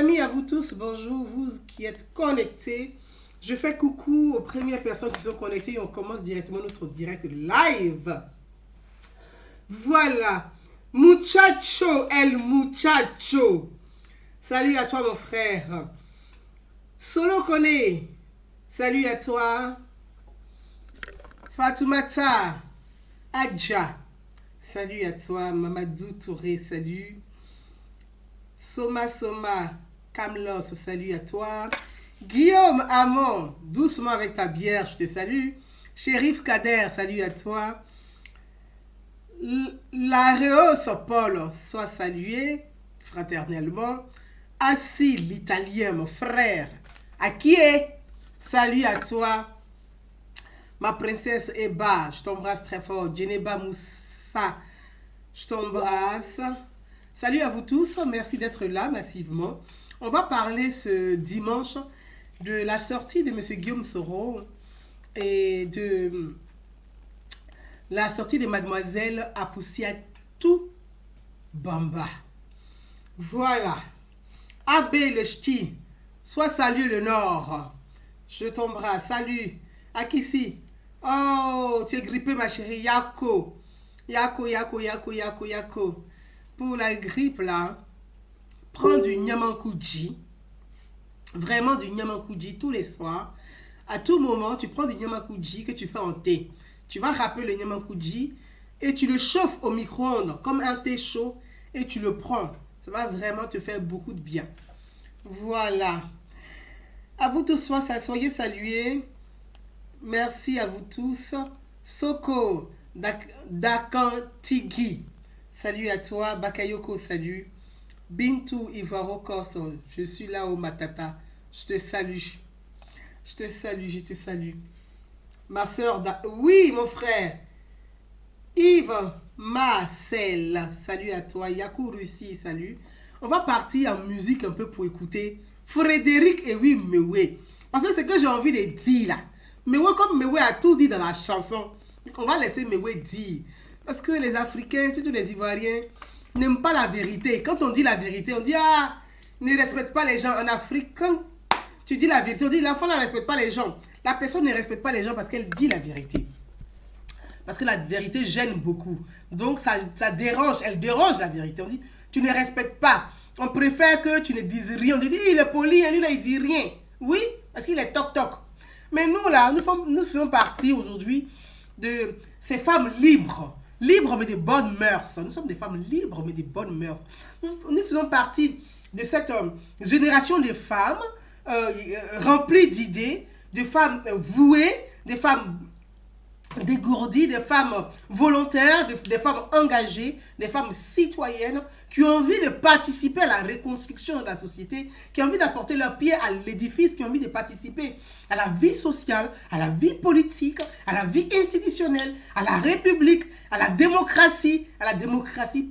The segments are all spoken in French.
amis, à vous tous, bonjour, vous qui êtes connectés. Je fais coucou aux premières personnes qui sont connectées et on commence directement notre direct live. Voilà. Muchacho, el muchacho. Salut à toi mon frère. Solo Kone. Salut à toi. Fatoumata. Adja. Salut à toi. Mamadou Touré, salut. Soma Kamlos, salut à toi. Guillaume Amon, doucement avec ta bière, je te salue. Shérif Kader, salut à toi. Lareos Paul, sois salué fraternellement. Assis, l'italien, mon frère. Aki est, salut à toi. Ma princesse Eba, je t'embrasse très fort. Djeneba Moussa, je t'embrasse. Salut à vous tous, merci d'être là massivement. On va parler ce dimanche de la sortie de M. Guillaume Soro et de la sortie de Mademoiselle Afoussiatou Bamba. Voilà. Abbé le Ch'ti, sois salué le Nord. Je t'embrasse. Salut. Akissi. Oh, tu es grippé ma chérie. Yako. Yako. Pour la grippe là, prends du Nyamankuji, vraiment du Nyamankuji tous les soirs. À tout moment, tu prends du Nyamankuji que tu fais en thé. Tu vas râper le Nyamankuji et tu le chauffes au micro-ondes comme un thé chaud et tu le prends. Ça va vraiment te faire beaucoup de bien. Voilà. À vous tous, soyez salués. Merci à vous tous. Soko Dakantigi. Salut à toi, Bakayoko, salut. Bintou Ivaro Corso, je suis là au Matata. Je te salue. Je te salue. Ma soeur, oui, mon frère. Yves Marcel, salut à toi. Yakou Russie, salut. On va partir en musique un peu pour écouter Frédéric et oui, Mewe. Parce que c'est ce que j'ai envie de dire là. Mewe, comme Mewe a tout dit dans la chanson. Donc on va laisser Mewe dire. Parce que les Africains, surtout les Ivoiriens, n'aiment pas la vérité. Quand on dit la vérité, on dit « Ah, ne respecte pas les gens. » En Afrique, quand tu dis la vérité, on dit « L'enfant ne respecte pas les gens. » La personne ne respecte pas les gens parce qu'elle dit la vérité. Parce que la vérité gêne beaucoup. Donc, ça dérange. Elle dérange la vérité. On dit « Tu ne respectes pas. » On préfère que tu ne dises rien. On dit « Il est poli, lui, là, il dit rien. » Oui, parce qu'il est toc-toc. Mais nous, là, nous faisons partie aujourd'hui de ces femmes libres. Libres mais de bonnes mœurs. Nous sommes des femmes libres mais de bonnes mœurs. Nous faisons partie de cette génération de femmes remplies d'idées, de femmes vouées, des femmes dégourdies, des femmes volontaires, des femmes engagées, des femmes citoyennes qui ont envie de participer à la reconstruction de la société, qui ont envie d'apporter leur pied à l'édifice, qui ont envie de participer à la vie sociale, à la vie politique, à la vie institutionnelle, à la République, à la démocratie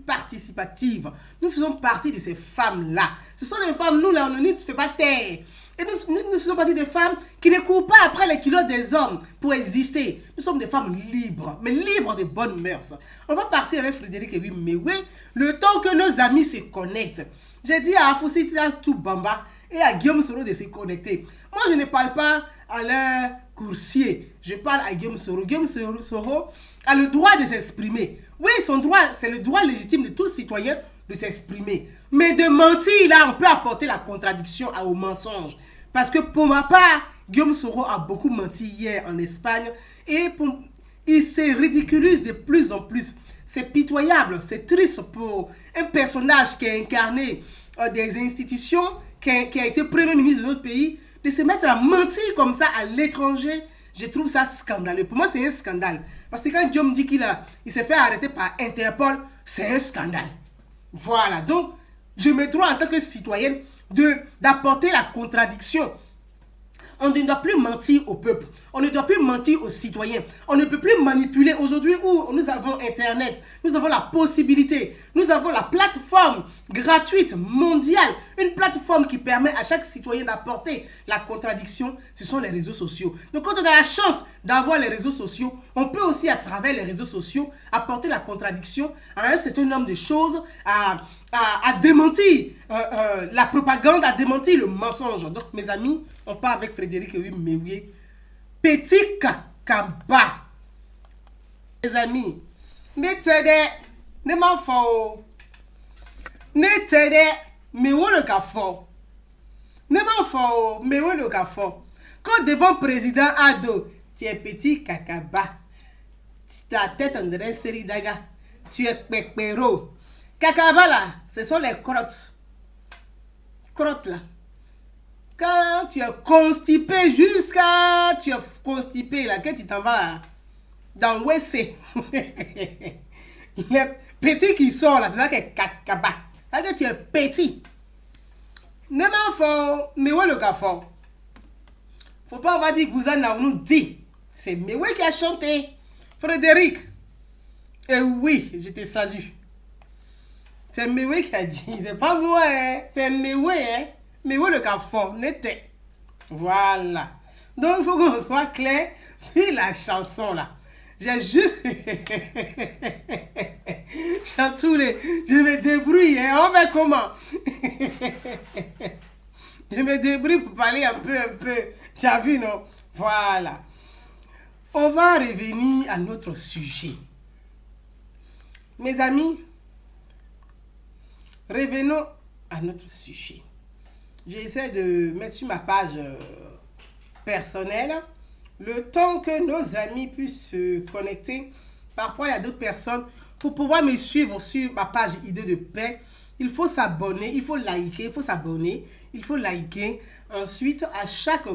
participative. Nous faisons partie de ces femmes-là. Ce sont les femmes, nous, là, on ne fait pas taire. Et nous faisons partie des femmes qui ne courent pas après les kilos des hommes pour exister. Nous sommes des femmes libres, mais libres de bonnes mœurs. On va partir avec Frédéric et Mewe, le temps que nos amis se connectent. J'ai dit à Afoussiatou Bamba et à Guillaume Soro de se connecter. Moi, je ne parle pas à leur coursier. Je parle à Guillaume Soro. Guillaume Soro a le droit de s'exprimer. Oui, son droit, c'est le droit légitime de tout citoyen de s'exprimer. Mais de mentir, là, on peut apporter la contradiction au mensonge. Parce que pour ma part, Guillaume Soro a beaucoup menti hier en Espagne et il se ridiculise de plus en plus. C'est pitoyable, c'est triste pour un personnage qui a incarné des institutions, qui a été premier ministre de notre pays, de se mettre à mentir comme ça à l'étranger. Je trouve ça scandaleux. Pour moi, c'est un scandale. Parce que quand Guillaume dit qu'il s'est fait arrêter par Interpol, c'est un scandale. Voilà. Donc, je me dois en tant que citoyenne d'apporter la contradiction. On ne doit plus mentir au peuple. On ne doit plus mentir aux citoyens. On ne peut plus manipuler. Aujourd'hui où nous avons Internet, nous avons la possibilité, nous avons la plateforme gratuite, mondiale, une plateforme qui permet à chaque citoyen d'apporter la contradiction, ce sont les réseaux sociaux. Donc quand on a la chance d'avoir les réseaux sociaux, on peut aussi à travers les réseaux sociaux apporter la contradiction à un certain nombre de choses, à à démentir la propagande, à démentir le mensonge. Donc, mes amis, on part avec Frédéric Mewié. Petit Kakaba. Mes amis, ne t'aidez, ne m'en faut. Ne t'aidez, mais où le café? Ne m'en faut, mais où le café? Quand devant président Ado, tu es petit Kakaba. Ta tête en dirait Seridaga. Tu es pépéro. Kakaba là, ce sont les crottes. Crottes là. Quand tu es constipé jusqu'à... Tu es constipé là, quand tu t'en vas dans WC. Le petit qui sort là, c'est ça que est Kakaba. C'est-à-dire que tu es petit. Ne m'en faut, mais où le café? Faut pas avoir dit Gouzana, on nous dit. C'est Mewe qui a chanté. Frédéric. Et oui, je te salue. C'est Mewe qui a dit. C'est pas moi, hein. C'est Mewe, hein. Mewe le café, n'était. Voilà. Donc, il faut qu'on soit clair sur la chanson, là. J'ai juste... Je me débrouille, hein. On fait comment? Je me débrouille pour parler un peu. Tu as vu, non? Voilà. On va revenir à notre sujet. Mes amis, revenons à notre sujet. J'essaie de mettre sur ma page personnelle le temps que nos amis puissent se connecter. Parfois, il y a d'autres personnes. Pour pouvoir me suivre sur ma page Idée de paix, il faut s'abonner, il faut liker, il faut s'abonner, il faut liker. Ensuite, à chaque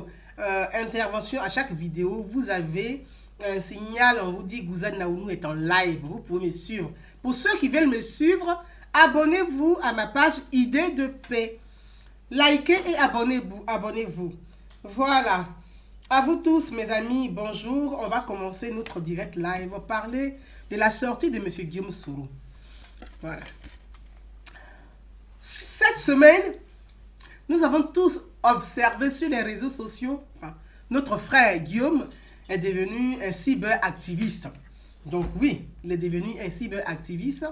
intervention, à chaque vidéo, vous avez un signal, on vous dit Gouzane Naounou est en live, vous pouvez me suivre. Pour ceux qui veulent me suivre, abonnez-vous à ma page Idée de paix. Likez et abonnez-vous. Voilà. À vous tous, mes amis, bonjour. On va commencer notre direct live. On va parler de la sortie de M. Guillaume Soro. Voilà. Cette semaine, nous avons tous observé sur les réseaux sociaux, notre frère Guillaume est devenu un cyberactiviste. Donc oui, il est devenu un cyberactiviste.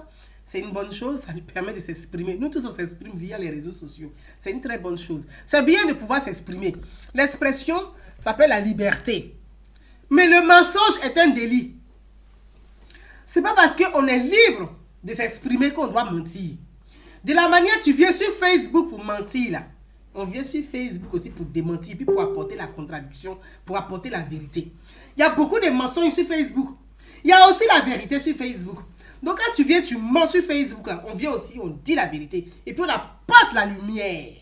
C'est une bonne chose, ça lui permet de s'exprimer. Nous tous, on s'exprime via les réseaux sociaux. C'est une très bonne chose. C'est bien de pouvoir s'exprimer. L'expression s'appelle la liberté. Mais le mensonge est un délit. C'est pas parce qu'on est libre de s'exprimer qu'on doit mentir. De la manière tu viens sur Facebook pour mentir là. On vient sur Facebook aussi pour démentir, puis pour apporter la contradiction, pour apporter la vérité. Il y a beaucoup de mensonges sur Facebook. Il y a aussi la vérité sur Facebook. Donc quand tu viens, tu mens sur Facebook là, on vient aussi, on dit la vérité. Et puis on apporte la lumière.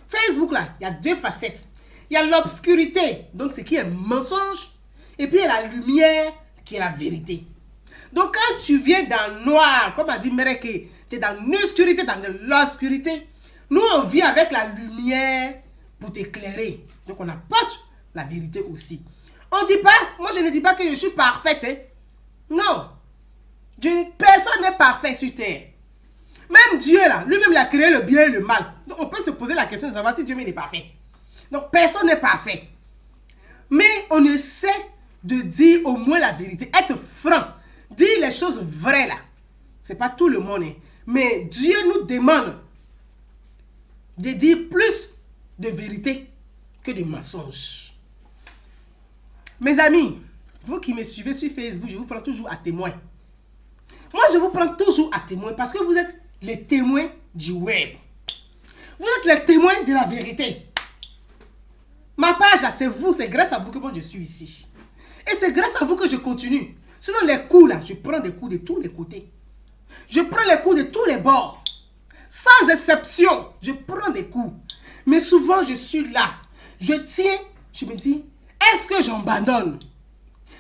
Facebook là, il y a deux facettes. Il y a l'obscurité, donc ce qui est mensonge. Et puis il y a la lumière qui est la vérité. Donc quand tu viens dans le noir, comme a dit Mereke, tu es dans l'obscurité, dans l'obscurité. Nous on vient avec la lumière pour t'éclairer. Donc on apporte la vérité aussi. On dit pas, moi je ne dis pas que je suis parfaite. Hein. Non. Personne n'est parfait sur terre. Même Dieu là, lui-même il a créé le bien et le mal. Donc on peut se poser la question de savoir si Dieu est parfait. Donc personne n'est parfait. Mais on essaie de dire au moins la vérité, être franc, dire les choses vraies là. C'est pas tout le monde. Hein. Mais Dieu nous demande de dire plus de vérité que de mensonges. Mes amis, vous qui me suivez sur Facebook, je vous prends toujours à témoin. Moi, je vous prends toujours à témoin parce que vous êtes les témoins du web. Vous êtes les témoins de la vérité. Ma page là, c'est vous, c'est grâce à vous que moi je suis ici. Et c'est grâce à vous que je continue. Sinon les coups là, je prends des coups de tous les côtés. Je prends les coups de tous les bords. Sans exception, je prends des coups. Mais souvent je suis là. Je tiens, je me dis, est-ce que j'abandonne?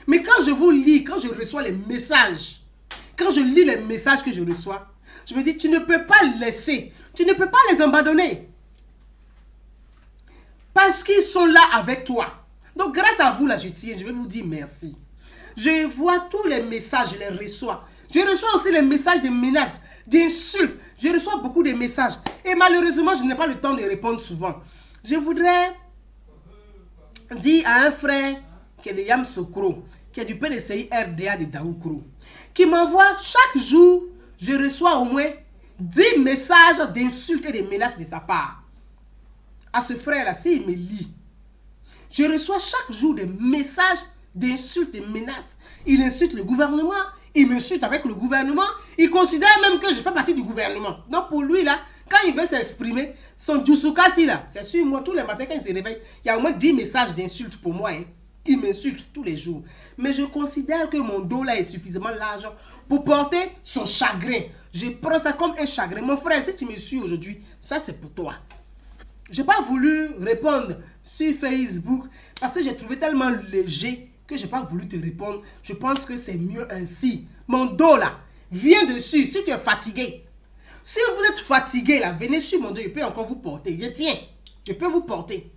Mais quand je vous lis, quand je reçois les messages, quand je lis les messages que je reçois, je me dis, tu ne peux pas laisser, tu ne peux pas les abandonner. Parce qu'ils sont là avec toi. Donc grâce à vous, là, je tiens, je vais vous dire merci. Je vois tous les messages, je les reçois. Je reçois aussi les messages de menaces, d'insultes. Je reçois beaucoup de messages. Et malheureusement, je n'ai pas le temps de répondre souvent. Je voudrais dire à un frère qui est de Yam Sokro, qui est du PDCI RDA de Daoukro, qui m'envoie chaque jour, je reçois au moins 10 messages d'insultes et de menaces de sa part. À ce frère-là, s'il me lit, je reçois chaque jour des messages d'insultes et de menaces. Il insulte le gouvernement, il m'insulte avec le gouvernement, il considère même que je fais partie du gouvernement. Donc pour lui, là, quand il veut s'exprimer, son Djoussoukassi, là, c'est sûr, moi, tous les matins quand il se réveille, il y a au moins 10 messages d'insultes pour moi. Hein. Il m'insulte tous les jours. Mais je considère que mon dos, là, est suffisamment large pour porter son chagrin. Je prends ça comme un chagrin. Mon frère, si tu me suis aujourd'hui, ça, c'est pour toi. Je n'ai pas voulu répondre sur Facebook parce que j'ai trouvé tellement léger que je n'ai pas voulu te répondre. Je pense que c'est mieux ainsi. Mon dos là, viens dessus si tu es fatigué. Si vous êtes fatigué là, venez sur mon dos, je peux encore vous porter. Je tiens, je peux vous porter.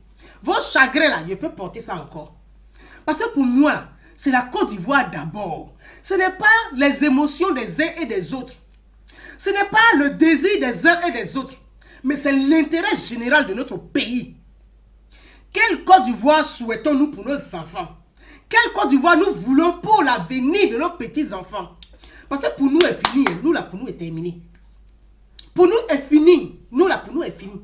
Vos chagrins là, je peux porter ça encore. Parce que pour moi, c'est la Côte d'Ivoire d'abord. Ce n'est pas les émotions des uns et des autres. Ce n'est pas le désir des uns et des autres. Mais c'est l'intérêt général de notre pays. Quelle Côte d'Ivoire souhaitons-nous pour nos enfants? Quelle Côte d'Ivoire nous voulons pour l'avenir de nos petits-enfants? Parce que pour nous est fini, nous là pour nous est terminé. Pour nous est fini, nous là pour nous est fini.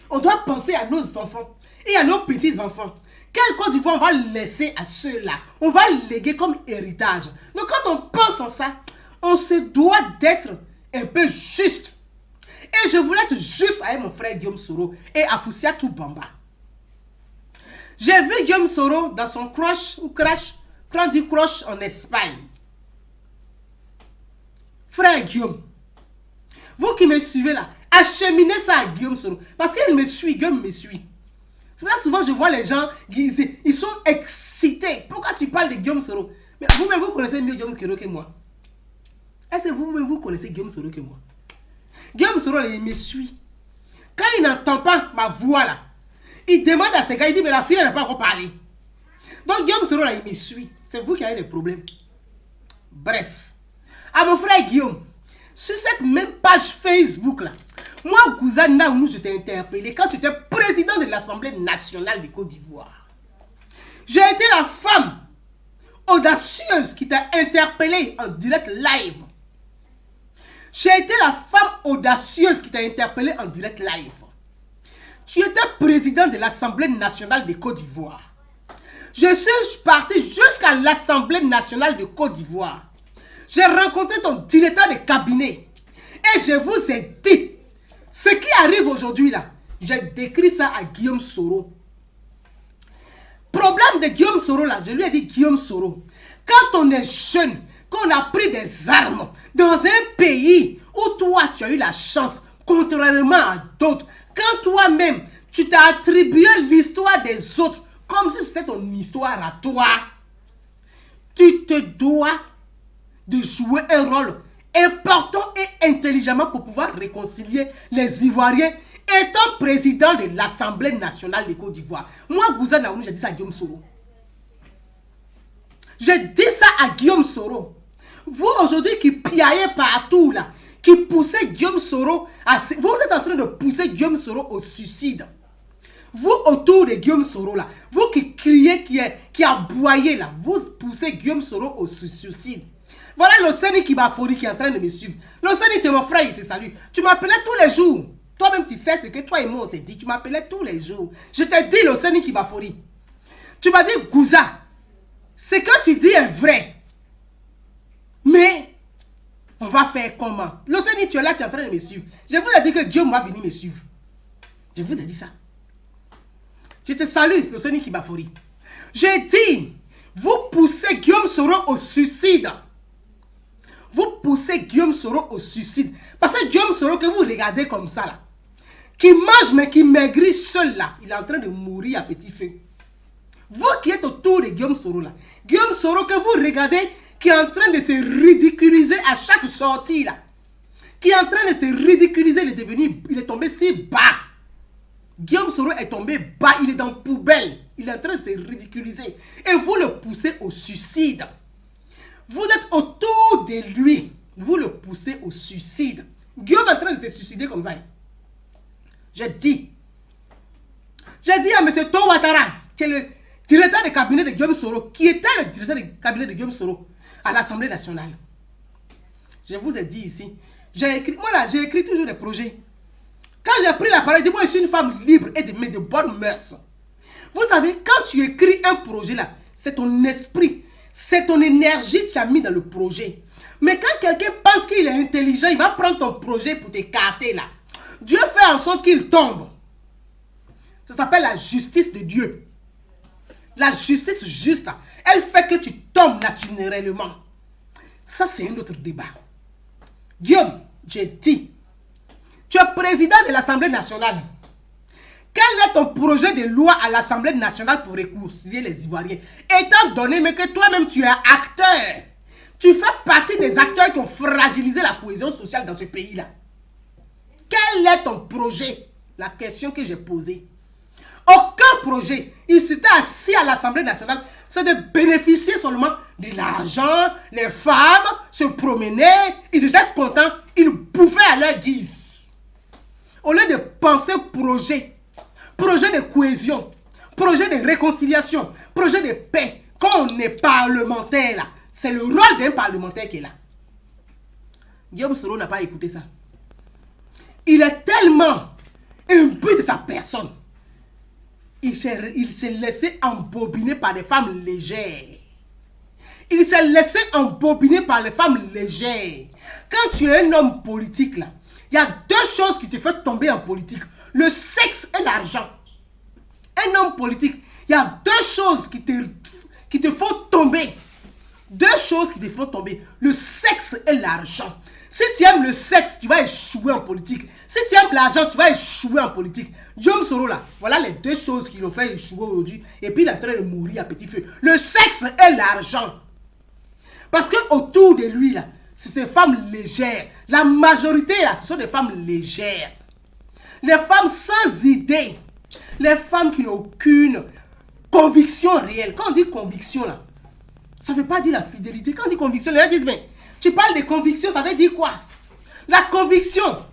On doit penser à nos enfants et à nos petits-enfants. Quelle Côte d'Ivoire on va laisser à ceux-là? On va léguer comme héritage. Donc quand on pense en ça, on se doit d'être un peu juste. Et je voulais être juste avec mon frère Guillaume Soro et Afoussiatou Bamba. J'ai vu Guillaume Soro dans son crush en Espagne. Frère Guillaume, vous qui me suivez là, acheminez ça à Guillaume Soro. Parce qu'il me suit, Guillaume me suit. C'est pas souvent je vois les gens, ils sont excités. Pourquoi tu parles de Guillaume Soro? Mais vous-même, vous connaissez mieux Guillaume Soro que moi. Est-ce que vous-même, vous connaissez Guillaume Soro que moi? Guillaume Soro, il me suit. Quand il n'entend pas ma voix là, il demande à ses gars, il dit, mais la fille n'a pas encore parlé. Donc Guillaume Soro, là, il me suit. C'est vous qui avez des problèmes. Bref. À mon frère Guillaume, sur cette même page Facebook là, moi, Gouzana, je t'ai interpellé quand tu étais président de l'Assemblée nationale de Côte d'Ivoire. J'ai été la femme audacieuse qui t'a interpellé en direct live. J'ai été la femme audacieuse qui t'a interpellé en direct live. Tu étais président de l'Assemblée nationale de Côte d'Ivoire. Je suis parti jusqu'à l'Assemblée nationale de Côte d'Ivoire. J'ai rencontré ton directeur de cabinet. Et je vous ai dit, ce qui arrive aujourd'hui là, j'ai décrit ça à Guillaume Soro. Problème de Guillaume Soro là, je lui ai dit Guillaume Soro, quand on est jeune, qu'on a pris des armes dans un pays où toi tu as eu la chance, contrairement à d'autres, quand toi-même tu t'as attribué l'histoire des autres comme si c'était ton histoire à toi, tu te dois de jouer un rôle important et intelligemment pour pouvoir réconcilier les Ivoiriens étant président de l'Assemblée nationale de Côte d'Ivoire. Moi, Gouza Naouni, j'ai dit ça à Guillaume Soro. J'ai dit ça à Guillaume Soro. Vous, aujourd'hui, qui piaillez partout, là, qui poussez Guillaume Soro, vous êtes en train de pousser Guillaume Soro au suicide. Vous, autour de Guillaume Soro, là, vous qui criez, qui aboyez, là, vous poussez Guillaume Soro au suicide. Voilà l'Océanie Kibafori qui est en train de me suivre. L'Océanie, tu es mon frère, il te salue. Tu m'appelais tous les jours. Toi-même, tu sais ce que toi et moi, on s'est dit. Tu m'appelais tous les jours. Je t'ai dit l'Océanie Kibafori. Tu m'as dit, Gouza, ce que tu dis est vrai. Mais, on va faire comment? L'Océanie, tu es là, tu es en train de me suivre. Je vous ai dit que Dieu va venir me suivre. Je vous ai dit ça. Je te salue, l'Océanie Kibafori. J'ai dit, vous poussez Guillaume Soro au suicide. Vous poussez Guillaume Soro au suicide. Parce que Guillaume Soro que vous regardez comme ça là, qui mange mais qui maigrit seul là, il est en train de mourir à petit feu. Vous qui êtes autour de Guillaume Soro là, Guillaume Soro que vous regardez, qui est en train de se ridiculiser à chaque sortie là, qui est en train de se ridiculiser, il est tombé si bas. Guillaume Soro est tombé bas, il est dans la poubelle, il est en train de se ridiculiser. Et vous le poussez au suicide. Vous êtes autour de lui. Vous le poussez au suicide. Guillaume est en train de se suicider comme ça. J'ai dit à M. Towatara, qui est le directeur de cabinet de Guillaume Soro, qui était le directeur de cabinet de Guillaume Soro à l'Assemblée nationale. Je vous ai dit ici J'ai écrit, moi là, j'ai écrit toujours des projets. Quand j'ai pris la parole, moi je suis une femme libre et de bonnes mœurs. Vous savez, quand tu écris un projet là, c'est ton esprit, c'est ton énergie que tu as mis dans le projet. Mais quand quelqu'un pense qu'il est intelligent, il va prendre ton projet pour t'écarter là. Dieu fait en sorte qu'il tombe. Ça s'appelle la justice de Dieu. La justice juste, elle fait que tu tombes naturellement. Ça, c'est un autre débat. Guillaume, j'ai dit, tu es président de l'Assemblée nationale. Quel est ton projet de loi à l'Assemblée nationale pour réconcilier les Ivoiriens? Étant donné mais que toi-même tu es acteur, tu fais partie des acteurs qui ont fragilisé la cohésion sociale dans ce pays-là. Quel est ton projet? La question que j'ai posée. Aucun projet. Il s'était assis à l'Assemblée nationale, c'est de bénéficier seulement de l'argent, les femmes se promenaient, ils étaient contents, ils bouffaient à leur guise. Au lieu de penser projet, projet de cohésion, projet de réconciliation, projet de paix, quand on est parlementaire là, c'est le rôle d'un parlementaire qui est là. Guillaume Soro n'a pas écouté ça. Il est tellement imbu de sa personne. Il s'est laissé embobiner par des femmes légères. Il s'est laissé embobiner par les femmes légères. Quand tu es un homme politique, là, il y a deux choses qui te font tomber en politique. Le sexe et l'argent. Un homme politique, il y a deux choses qui te font tomber. Deux choses qui te font tomber. Le sexe et l'argent. Si tu aimes le sexe, tu vas échouer en politique. Si tu aimes l'argent, tu vas échouer en politique. Guillaume Soro là, voilà les deux choses qui l'ont fait échouer aujourd'hui. Et puis il est en train de mourir à petit feu. Le sexe et l'argent. Parce que autour de lui là, c'est des femmes légères. La majorité là, ce sont des femmes légères. Les femmes sans idée. Les femmes qui n'ont aucune conviction réelle. Quand on dit conviction là, ça ne veut pas dire la fidélité. Quand on dit conviction, les gens disent, mais tu parles de conviction, ça veut dire quoi? La conviction,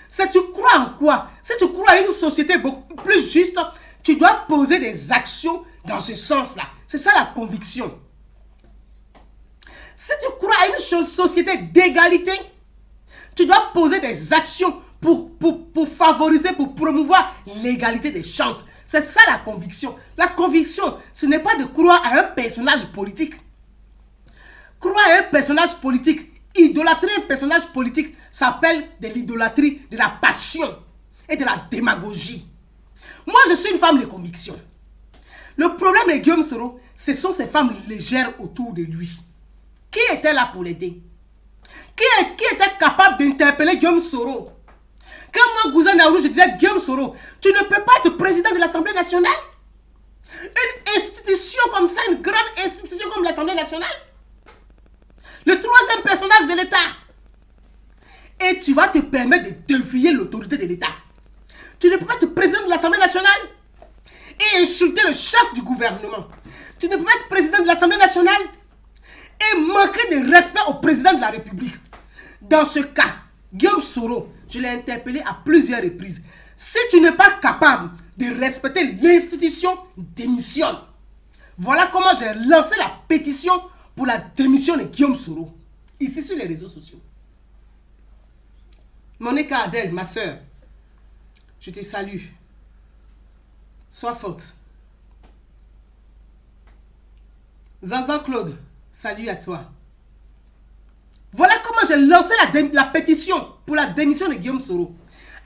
c'est tu crois en quoi? Si tu crois à une société beaucoup plus juste, tu dois poser des actions dans ce sens-là. C'est ça la conviction. Si tu crois à une société d'égalité, tu dois poser des actions pour favoriser, pour promouvoir l'égalité des chances. C'est ça la conviction. La conviction, ce n'est pas de croire à un personnage politique. Croire à un personnage politique, idolâtrer un personnage politique s'appelle de l'idolâtrie, de la passion et de la démagogie. Moi, je suis une femme de conviction. Le problème de Guillaume Soro, ce sont ces femmes légères autour de lui. Qui était là pour l'aider? Qui était capable d'interpeller Guillaume Soro? Quand moi, Gouzen Naourou, je disais, Guillaume Soro, tu ne peux pas être président de l'Assemblée nationale? Une institution comme ça, une grande institution comme l'Assemblée nationale? Le troisième personnage de l'État. Et tu vas te permettre de défier l'autorité de l'État. Tu ne peux pas être président de l'Assemblée nationale et insulter le chef du gouvernement. Tu ne peux pas être président de l'Assemblée nationale et manquer de respect au président de la République. Dans ce cas, Guillaume Soro, je l'ai interpellé à plusieurs reprises. Si tu n'es pas capable de respecter l'institution, démissionne. Voilà comment j'ai lancé la pétition pour la démission de Guillaume Soro, ici sur les réseaux sociaux. Monica Adèle, ma soeur, je te salue. Sois forte. Zanzan Claude, salut à toi. Voilà comment j'ai lancé la pétition pour la démission de Guillaume Soro.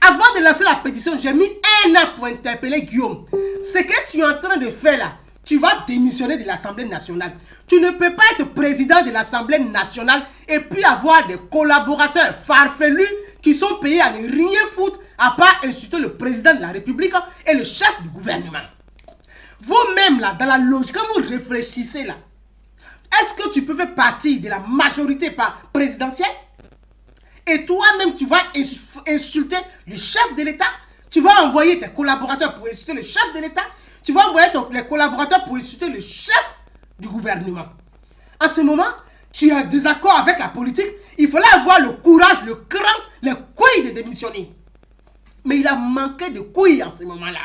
Avant de lancer la pétition, j'ai mis un an pour interpeller Guillaume. Ce que tu es en train de faire là, tu vas démissionner de l'Assemblée nationale. Tu ne peux pas être président de l'Assemblée nationale et puis avoir des collaborateurs farfelus qui sont payés à ne rien foutre à part insulter le président de la République et le chef du gouvernement. Vous-même là, dans la logique, quand vous réfléchissez là, est-ce que tu peux faire partie de la majorité présidentielle? Et toi-même, tu vas insulter le chef de l'État? Tu vas envoyer tes collaborateurs pour insulter le chef de l'État? Tu vas envoyer les collaborateurs pour insulter le chef du gouvernement? En ce moment, tu es en désaccord avec la politique. Il fallait avoir le courage, le cran, les couilles de démissionner. Mais il a manqué de couilles en ce moment-là.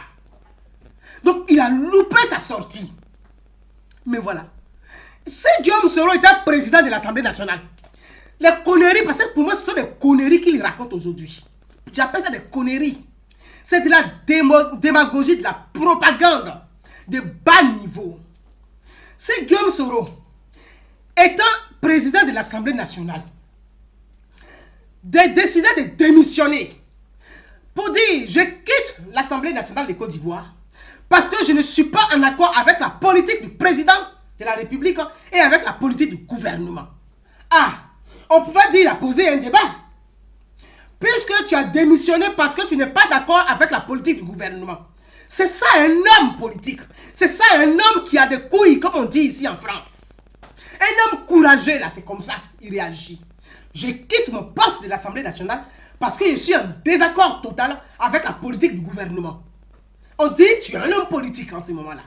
Donc, il a loupé sa sortie. Mais voilà. Si Guillaume Soro était président de l'Assemblée nationale, Les conneries, parce que pour moi, ce sont des conneries qu'il raconte aujourd'hui. J'appelle ça des conneries. C'est de la démagogie, de la propagande de bas niveau. C'est Guillaume Soro, étant président de l'Assemblée nationale, de décider de démissionner pour dire je quitte l'Assemblée nationale de Côte d'Ivoire parce que je ne suis pas en accord avec la politique du président de la République et avec la politique du gouvernement. Ah, on pouvait dire, il a posé un débat. Puisque tu as démissionné parce que tu n'es pas d'accord avec la politique du gouvernement. C'est ça un homme politique. C'est ça un homme qui a des couilles, comme on dit ici en France. Un homme courageux, là, c'est comme ça, il réagit. Je quitte mon poste de l'Assemblée nationale parce que je suis en désaccord total avec la politique du gouvernement. On dit, tu es un homme politique en ce moment-là.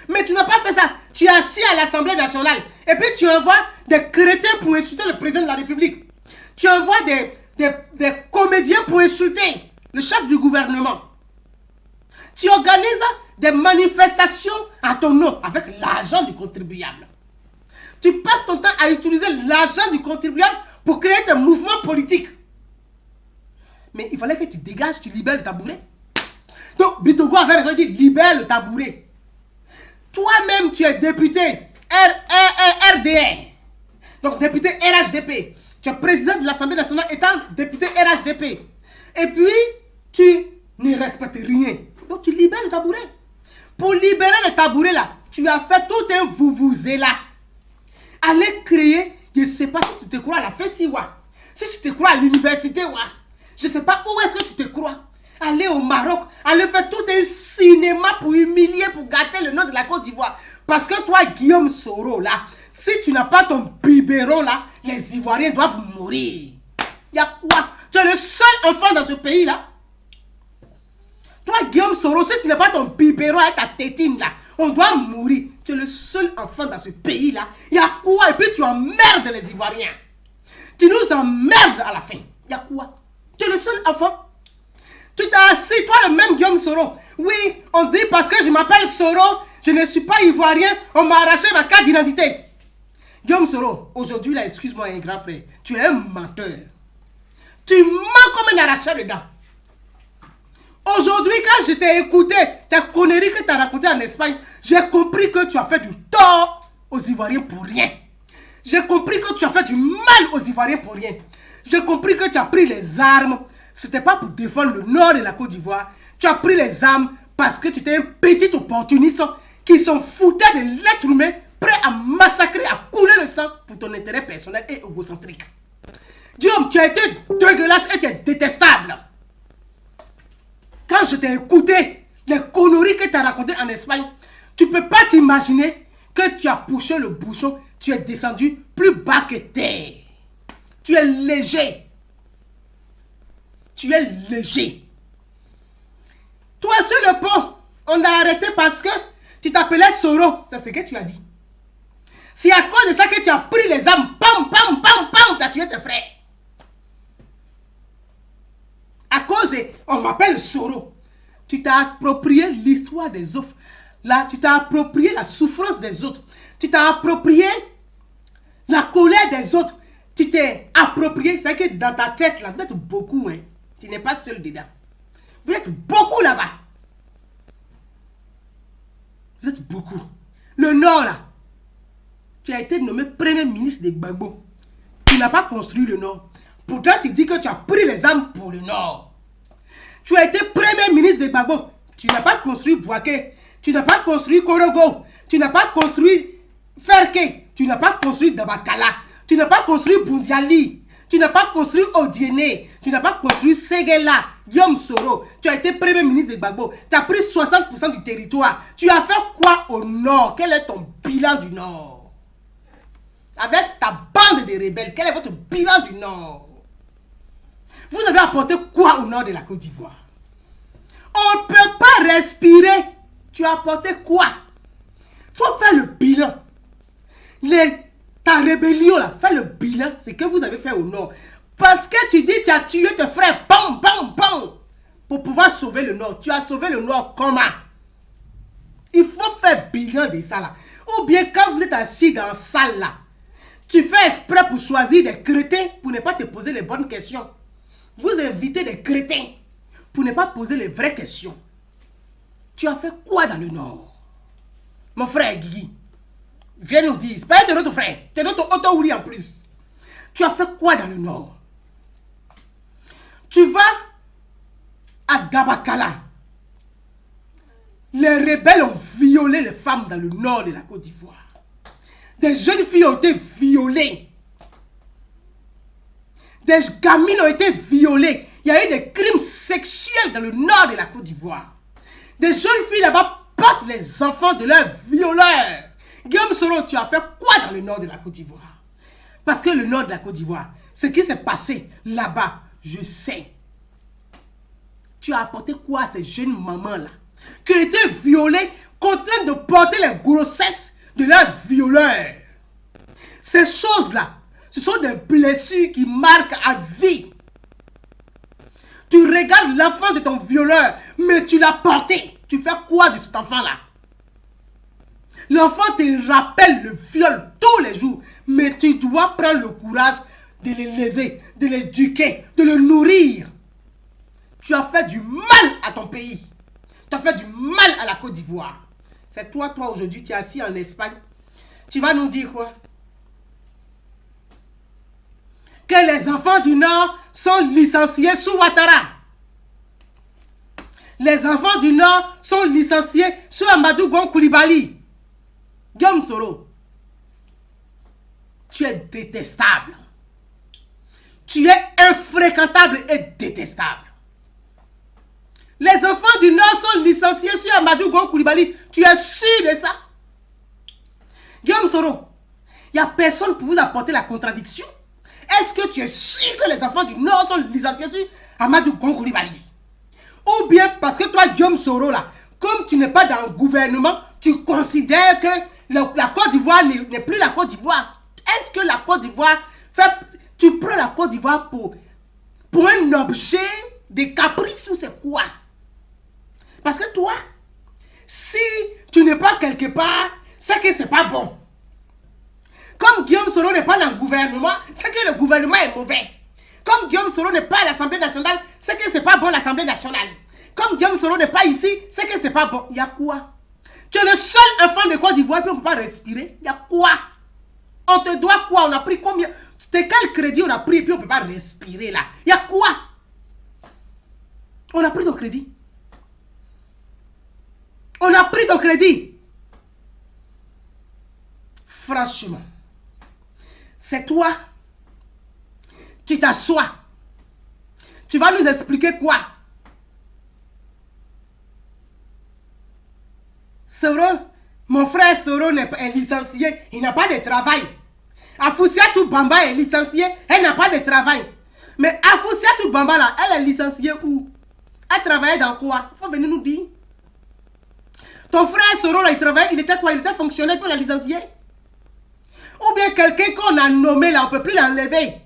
Mais tu n'as pas fait ça. Tu es assis à l'Assemblée nationale et puis tu envoies des crétins pour insulter le président de la République. Tu envoies des comédiens pour insulter le chef du gouvernement. Tu organises des manifestations à ton nom avec l'argent du contribuable. Tu passes ton temps à utiliser l'argent du contribuable pour créer tes mouvements politiques. Mais il fallait que tu dégages, tu libères le tabouret. Donc, Bitogo avait raison de dire libère le tabouret. Toi-même, tu es député RDR. Donc, député RHDP. Tu es président de l'Assemblée nationale étant député RHDP. Et puis, tu ne respectes rien. Donc, tu libères le tabouret. Pour libérer le tabouret, là, tu as fait tout un vous-vous-là. Allez créer, je ne sais pas si tu te crois à la FESIWA, si tu te crois à l'université, je ne sais pas où est-ce que tu te crois. Aller au Maroc, aller faire tout un cinéma pour humilier, pour gâter le nom de la Côte d'Ivoire. Parce que toi, Guillaume Soro, là, si tu n'as pas ton biberon, là, les Ivoiriens doivent mourir. Il y a quoi? Tu es le seul enfant dans ce pays-là. Toi, Guillaume Soro, si tu n'as pas ton biberon avec ta tétine, là, on doit mourir. Tu es le seul enfant dans ce pays-là. Il y a quoi? Et puis tu emmerdes les Ivoiriens. Tu nous emmerdes à la fin. Il y a quoi? Tu es le seul enfant. Tu t'es assis, toi le même Guillaume Soro. Oui, on dit parce que je m'appelle Soro, je ne suis pas ivoirien, on m'a arraché ma carte d'identité. Guillaume Soro, aujourd'hui là, excuse-moi, un grand frère, tu es un menteur. Tu mens comme un arracheur de dents. Aujourd'hui, quand je t'ai écouté, tes conneries que tu as racontées en Espagne, j'ai compris que tu as fait du tort aux Ivoiriens pour rien. J'ai compris que tu as fait du mal aux Ivoiriens pour rien. J'ai compris que tu as pris les armes. Ce n'était pas pour défendre le nord de la Côte d'Ivoire. Tu as pris les armes parce que tu étais un petit opportuniste qui s'en foutait de l'être humain, prêt à massacrer, à couler le sang pour ton intérêt personnel et égocentrique. Guillaume, tu as été dégueulasse et tu es détestable. Quand je t'ai écouté, les conneries que tu as racontées en Espagne, tu ne peux pas t'imaginer que tu as poussé le bouchon, tu es descendu plus bas que terre. Tu es léger. Tu es léger. Toi, sur le pont, on t'a arrêté parce que tu t'appelais Soro. C'est ce que tu as dit. C'est à cause de ça que tu as pris les armes. Pam, pam, pam, pam, tu as tué tes frères. À cause de... On m'appelle Soro. Tu t'as approprié l'histoire des autres. Là, tu t'as approprié la souffrance des autres. Tu t'as approprié la colère des autres. Tu t'es approprié. C'est que dans ta tête, là, vous êtes beaucoup, hein. Tu n'es pas seul dedans. Vous êtes beaucoup là-bas. Vous êtes beaucoup. Le Nord, là. Tu as été nommé premier ministre de Gbagbo. Tu n'as pas construit le Nord. Pourtant, tu dis que tu as pris les armes pour le Nord. Tu as été premier ministre de Gbagbo. Tu n'as pas construit Bouaké. Tu n'as pas construit Korogo. Tu n'as pas construit Ferke. Tu n'as pas construit Dabakala. Tu n'as pas construit Bundiali. Tu n'as pas construit Odiene. Tu n'as pas construit Seguela. Guillaume Soro. Tu as été premier ministre de Gbagbo. Tu as pris 60% du territoire. Tu as fait quoi au Nord? Quel est ton bilan du Nord? Avec ta bande de rebelles, quel est votre bilan du Nord? Vous avez apporté quoi au Nord de la Côte d'Ivoire? On ne peut pas respirer. Tu as apporté quoi? Il faut faire le bilan. Ta rébellion, là, fais le bilan, c'est que vous avez fait au Nord. Parce que tu dis, tu as tué tes frères, bam, bam, bam, pour pouvoir sauver le Nord. Tu as sauvé le Nord comment? Il faut faire bilan de ça, là. Ou bien, quand vous êtes assis dans la salle, là, Tu fais exprès pour choisir des crétins pour ne pas te poser les bonnes questions. Vous invitez des crétins pour ne pas poser les vraies questions. Tu as fait quoi dans le Nord? Mon frère Guigui, viens nous dire. C'est pas notre frère, c'est notre auto-ouli en plus. Tu as fait quoi dans le Nord? Tu vas à Gabakala. Les rebelles ont violé les femmes dans le nord de la Côte d'Ivoire. Des jeunes filles ont été violées. Des gamines ont été violées. Il y a eu des crimes sexuels dans le nord de la Côte d'Ivoire. Des jeunes filles là-bas portent les enfants de leurs violeurs. Guillaume Soro, tu as fait quoi dans le nord de la Côte d'Ivoire? Parce que le nord de la Côte d'Ivoire, ce qui s'est passé là-bas, je sais. Tu as apporté quoi à ces jeunes mamans-là qui ont été violées, contraintes de porter les grossesses de leurs violeurs? Ces choses-là, ce sont des blessures qui marquent à vie. Tu regardes l'enfant de ton violeur, mais tu l'as porté. Tu fais quoi de cet enfant-là? L'enfant te rappelle le viol tous les jours, mais tu dois prendre le courage de l'élever, de l'éduquer, de le nourrir. Tu as fait du mal à ton pays. Tu as fait du mal à la Côte d'Ivoire. C'est toi aujourd'hui, tu es assis en Espagne. Tu vas nous dire quoi? Que les enfants du Nord sont licenciés sous Ouattara. Les enfants du Nord sont licenciés sous Amadou Gon Coulibaly. Guillaume Soro, tu es détestable. Tu es infréquentable et détestable. Les enfants du Nord sont licenciés sur Amadou Gon Coulibaly. Tu es sûr de ça? Guillaume Soro, il n'y a personne pour vous apporter la contradiction. Est-ce que tu es sûr que les enfants du Nord sont licenciés sur Amadou Gon Coulibaly? Ou bien parce que toi, Guillaume Soro, là, comme tu n'es pas dans le gouvernement, tu considères que la Côte d'Ivoire n'est plus la Côte d'Ivoire. Est-ce que la Côte d'Ivoire fait... Tu prends la Côte d'Ivoire pour un objet de caprice ou c'est quoi? Parce que toi, si tu n'es pas quelque part, c'est que c'est pas bon. Comme Guillaume Soro n'est pas dans le gouvernement, c'est que le gouvernement est mauvais. Comme Guillaume Soro n'est pas à l'Assemblée nationale, c'est que c'est pas bon l'Assemblée nationale. Comme Guillaume Soro n'est pas ici, c'est que c'est pas bon. Il y a quoi? Tu es le seul enfant de Côte d'Ivoire et on ne peut pas respirer. Il y a quoi? On te doit quoi? On a pris combien? C'était quel crédit on a pris et puis on ne peut pas respirer là? Il y a quoi? On a pris ton crédit. On a pris ton crédit. Franchement, c'est toi. Tu t'assois. Tu vas nous expliquer quoi? Soro, mon frère Soro est licencié. Il n'a pas de travail. Afoussiatou Bamba est licenciée. Elle n'a pas de travail. Mais Afoussiatou Bamba là, elle est licenciée où? Elle travaillait dans quoi? Il faut venir nous dire. Ton frère Soro là, il travaillait, il était quoi? Il était fonctionnaire pour la licencier? Ou bien quelqu'un qu'on a nommé là, on ne peut plus l'enlever?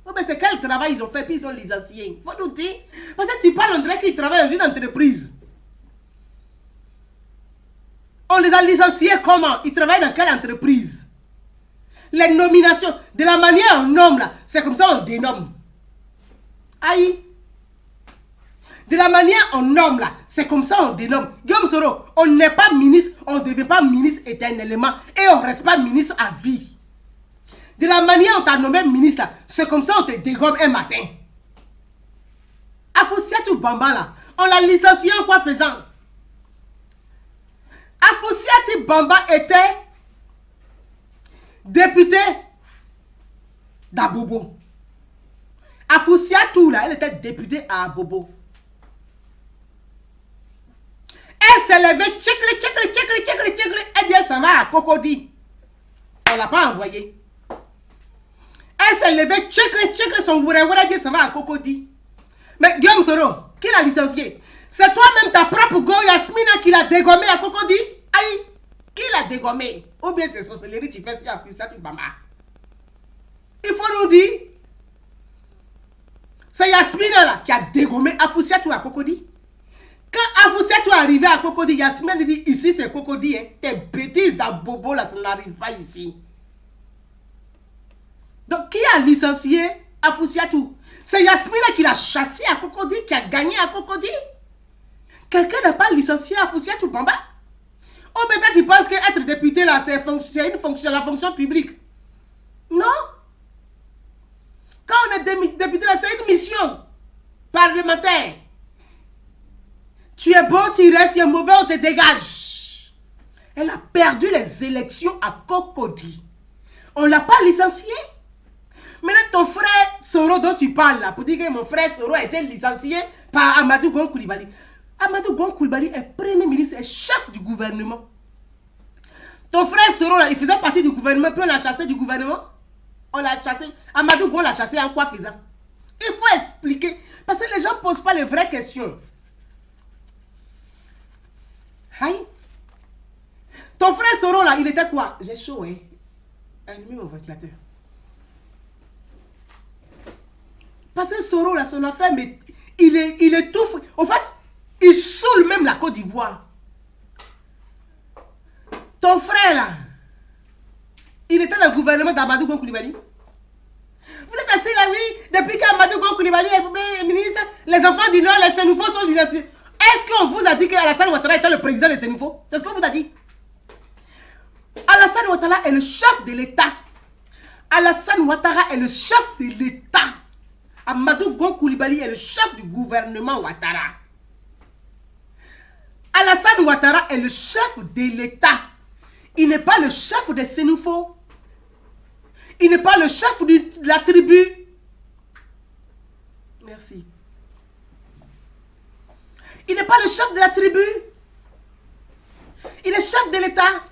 Ou bien c'est quel travail ils ont fait puis ils sont licenciés? Il faut nous dire. Parce que tu parles, on dirait qu'ils travaillent dans une entreprise. On les a licenciés comment? Ils travaillent dans quelle entreprise? Les nominations, de la manière on nomme là, c'est comme ça on dénomme. Aïe. De la manière on nomme là, c'est comme ça on dénomme. Guillaume Soro, on n'est pas ministre, on ne devient pas ministre éternellement et on ne reste pas ministre à vie. De la manière on t'a nommé ministre là, c'est comme ça on te dégomme un matin. Afoussiatou Bamba là, on l'a licencié en quoi faisant? Afoussiatou Bamba était député d'Abobo. Afoussiatou là, elle était députée à Abobo. Elle s'est levée, elle dit elle s'en va à Cocody. On ne l'a pas envoyé. Elle s'est levée, son vouré, elle dit elle s'en va à Cocody. Mais Guillaume Soro, qui l'a licencié? C'est toi-même ta propre go Yasmina qui l'a dégommé à Cocody? Aïe, qui l'a dégommé? Ou bien c'est sorcellerie tu fais sur Afoussiatou Bamba? Il faut nous dire. C'est Yasmina là qui a dégommé Afoussiatou à Cocody. Quand Afoussiatou est arrivé à Cocody, Yasmina lui dit, ici c'est Cocody, hein. Tes bêtises d'Abobo là, ça n'arrive pas ici. Donc, qui a licencié Afoussiatou? C'est Yasmina qui l'a chassé à Cocody, qui a gagné à Cocody. Quelqu'un n'a pas licencié Afoussiatou Bamba? Oh, peut-être tu penses qu'être député là, c'est la fonction publique. Non. Quand on est député là, c'est une mission parlementaire. Tu es bon, tu restes, tu es mauvais, on te dégage. Elle a perdu les élections à Cocody. On ne l'a pas licencié. Maintenant, ton frère Soro dont tu parles là, pour dire que mon frère Soro a été licencié par Amadou Gon Coulibaly. Amadou Gon Coulibaly est premier ministre et chef du gouvernement. Ton frère Soro là, il faisait partie du gouvernement, puis on l'a chassé du gouvernement. On l'a chassé. Amadou Gon l'a chassé en quoi faisant? Il faut expliquer. Parce que les gens ne posent pas les vraies questions. Aïe. Ton frère Soro là, il était quoi? J'ai chaud, hein? Allumez mon ventilateur. Parce que Soro là, son affaire, mais il est tout fou. En fait, il saoule même la Côte d'Ivoire. Ton frère là, il était dans le gouvernement d'Amadou Gon Coulibaly. Vous êtes assis là, oui, depuis qu'Amadou Gon Coulibaly est premier ministre, les enfants du Nord, les Sénoufos sont licenciés. Est-ce qu'on vous a dit qu'Alassane Ouattara était le président des Sénoufos? C'est ce qu'on vous a dit. Alassane Ouattara est le chef de l'État. Alassane Ouattara est le chef de l'État. Amadou Gon Coulibaly est le chef du gouvernement Ouattara. Alassane Ouattara est le chef de l'État. Il n'est pas le chef des Sénoufos. Il n'est pas le chef de la tribu. Merci. Il n'est pas le chef de la tribu. Il est chef de l'État.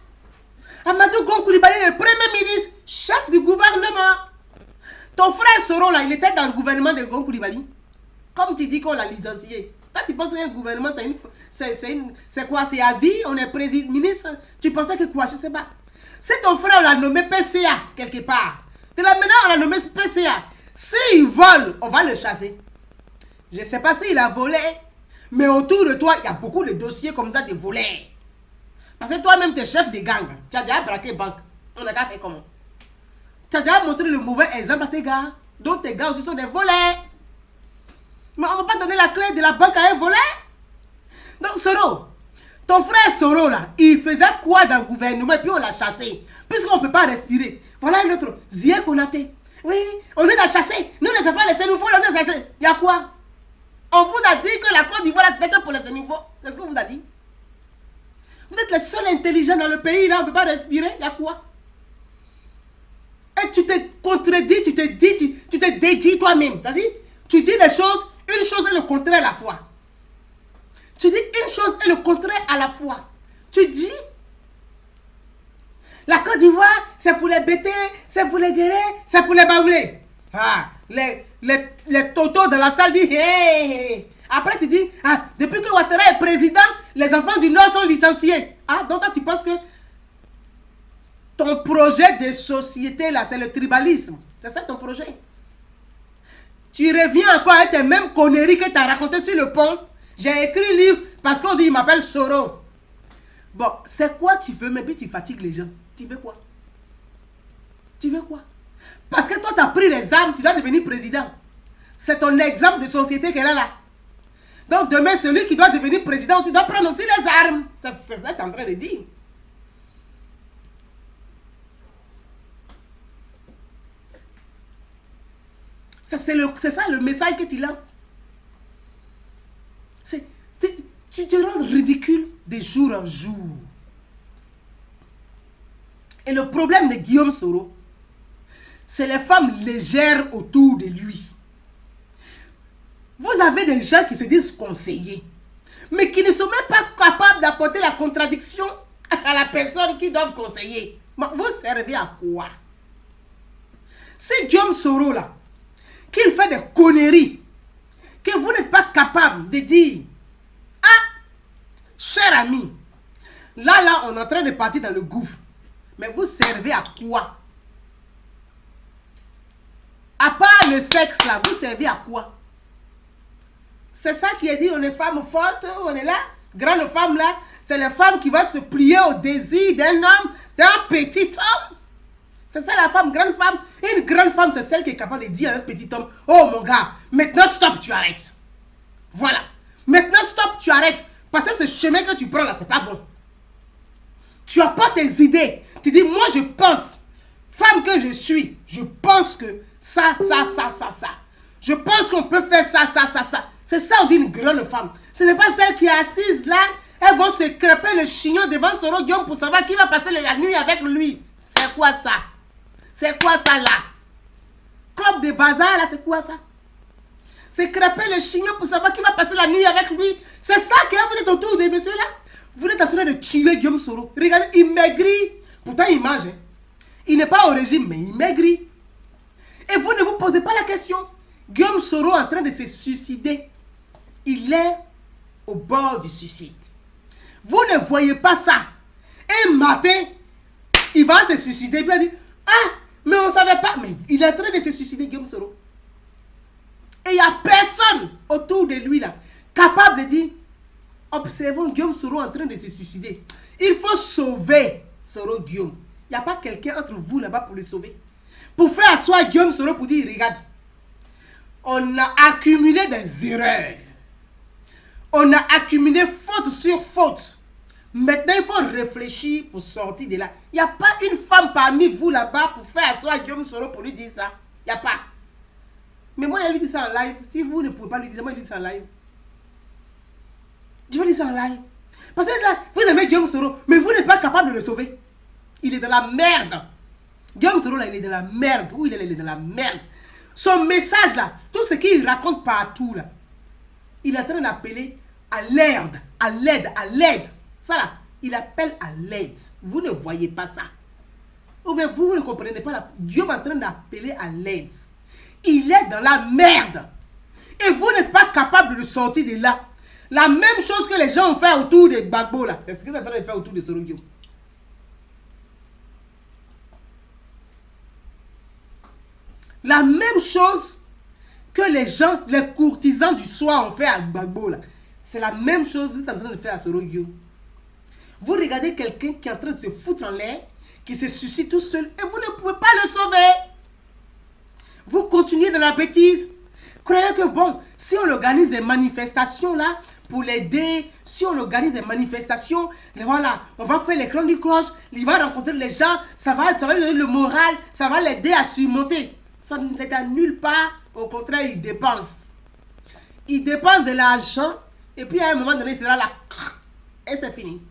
Amadou Gon Coulibaly est le premier ministre, chef du gouvernement. Ton frère Soro là, il était dans le gouvernement de Gon Coulibaly. Comme tu dis qu'on l'a licencié. Toi, tu penses qu'un gouvernement, c'est quoi? C'est à vie, on est président, ministre. Tu pensais que quoi? Je sais pas. Si ton frère, on l'a nommé PCA, quelque part. De là maintenant, on l'a nommé PCA. S'il vole, on va le chasser. Je sais pas s'il a volé. Mais autour de toi, il y a beaucoup de dossiers comme ça de voleurs. Parce que toi-même, tu es chef de gang. Tu as déjà braqué banque. On a déjà fait comment? Tu as déjà montré le mauvais exemple à tes gars. Donc tes gars aussi sont des voleurs. Mais on ne va pas donner la clé de la banque à un voleur. Donc Soro, ton frère Soro là, il faisait quoi dans le gouvernement et puis on l'a chassé. Puisqu'on ne peut pas respirer. Voilà un autre. Zia Konaté. Oui, on est à chasser. Nous les enfants, les Sénoufos, on est à chasser. Il y a quoi? On vous a dit que la Côte d'Ivoire c'était que pour les Sénoufos. C'est ce qu'on vous a dit. Vous êtes les seuls intelligents dans le pays, là, on ne peut pas respirer. Il y a quoi? Et tu te contredis, tu te dédies toi-même. C'est-à-dire, tu dis des choses, une chose et le contraire à la fois. Tu dis une chose et le contraire à la fois. Tu dis, la Côte d'Ivoire, c'est pour les bêtés, c'est pour les guerriers, c'est pour les baoulés. Ah, les totos de la salle disent, hey. Après, tu dis, ah, depuis que Ouattara est président, les enfants du Nord sont licenciés. Ah, donc toi, tu penses que ton projet de société, là, c'est le tribalisme. C'est ça ton projet. Tu reviens encore avec tes mêmes conneries que tu as racontées sur le pont. J'ai écrit un livre parce qu'on dit, il m'appelle Soro. Bon, c'est quoi tu veux, mais puis tu fatigues les gens. Tu veux quoi? Tu veux quoi? Parce que toi, tu as pris les armes, tu dois devenir président. C'est ton exemple de société qu'elle a là. Donc demain, celui qui doit devenir président aussi doit prendre aussi les armes. C'est ça que tu es en train de dire. C'est ça le message que tu lances. Tu te rends ridicule de jour en jour. Et le problème de Guillaume Soro, c'est les femmes légères autour de lui. Vous avez des gens qui se disent conseillers, mais qui ne sont même pas capables d'apporter la contradiction à la personne qui doit conseiller. Vous servez à quoi? C'est Guillaume Soro là, qu'il fait des conneries, que vous n'êtes pas capable de dire, ah, cher ami, là, on est en train de partir dans le gouffre. Mais vous servez à quoi? À part le sexe là, vous servez à quoi? C'est ça qui est dit, on est femme forte, on est là. Grande femme là, c'est la femme qui va se plier au désir d'un homme, d'un petit homme. C'est ça la femme, grande femme. Et une grande femme, c'est celle qui est capable de dire à un petit homme, oh mon gars, maintenant stop, tu arrêtes. Voilà. Maintenant stop, tu arrêtes. Parce que ce chemin que tu prends là, c'est pas bon. Tu as pas tes idées. Tu dis, moi je pense, femme que je suis, je pense que ça. Je pense qu'on peut faire ça. C'est ça, on dit une grande femme. Ce n'est pas celle qui est assise là. Elles vont se crêper le chignon devant Soro Guillaume pour savoir qui va passer la nuit avec lui. C'est quoi ça? C'est quoi ça là? Club de bazar là, c'est quoi ça? C'est crêper le chignon pour savoir qui va passer la nuit avec lui. C'est ça que vous êtes autour des messieurs là. Vous êtes en train de tuer Guillaume Soro. Regardez, il maigrit. Pourtant, il mange. Hein. Il n'est pas au régime, mais il maigrit. Et vous ne vous posez pas la question. Guillaume Soro est en train de se suicider. Il est au bord du suicide. Vous ne voyez pas ça. Un matin, il va se suicider. Puis il dit, ah, mais on ne savait pas. Mais il est en train de se suicider, Guillaume Soro. Et il n'y a personne autour de lui là, capable de dire, observons Guillaume Soro en train de se suicider. Il faut sauver Soro Guillaume. Il n'y a pas quelqu'un entre vous là-bas pour le sauver. Pour faire asseoir Guillaume Soro pour dire, regarde, on a accumulé des erreurs. On a accumulé faute sur faute. Maintenant, il faut réfléchir pour sortir de là. Il n'y a pas une femme parmi vous là-bas pour faire asseoir Guillaume Soro pour lui dire ça. Il n'y a pas. Mais moi, je lui dis ça en live. Si vous ne pouvez pas lui dire, moi, je lui dis ça en live. Je vais lui dire ça en live. Parce que là, vous aimez Guillaume Soro, mais vous n'êtes pas capable de le sauver. Il est dans la merde. Guillaume Soro, là, il est dans la merde. Où il est dans la merde. Son message, là, tout ce qu'il raconte partout, là, il est en train d'appeler à l'aide, à l'aide, à l'aide. Ça, là, il appelle à l'aide. Vous ne voyez pas ça. Ou bien vous ne comprenez pas. Là, Dieu est en train d'appeler à l'aide. Il est dans la merde. Et vous n'êtes pas capable de sortir de là. La même chose que les gens ont fait autour de Gbagbo, là. C'est ce qu'ils sont en train de faire autour de Soro Guillaume. La même chose que les gens, les courtisans du soir ont fait à Gbagbo, là. C'est la même chose que vous êtes en train de faire à Soro Guillaume. Vous regardez quelqu'un qui est en train de se foutre en l'air, qui se suicide tout seul, et vous ne pouvez pas le sauver. Vous continuez dans la bêtise. Croyez que bon, si on organise des manifestations là, pour l'aider, si on organise des manifestations, voilà, on va faire l'écran du cloche, il va rencontrer les gens, ça va lui donner le moral, ça va l'aider à surmonter. Ça ne l'aide à nulle part, au contraire, il dépense. Il dépense de l'argent, et puis à un moment donné, il sera là, et c'est fini.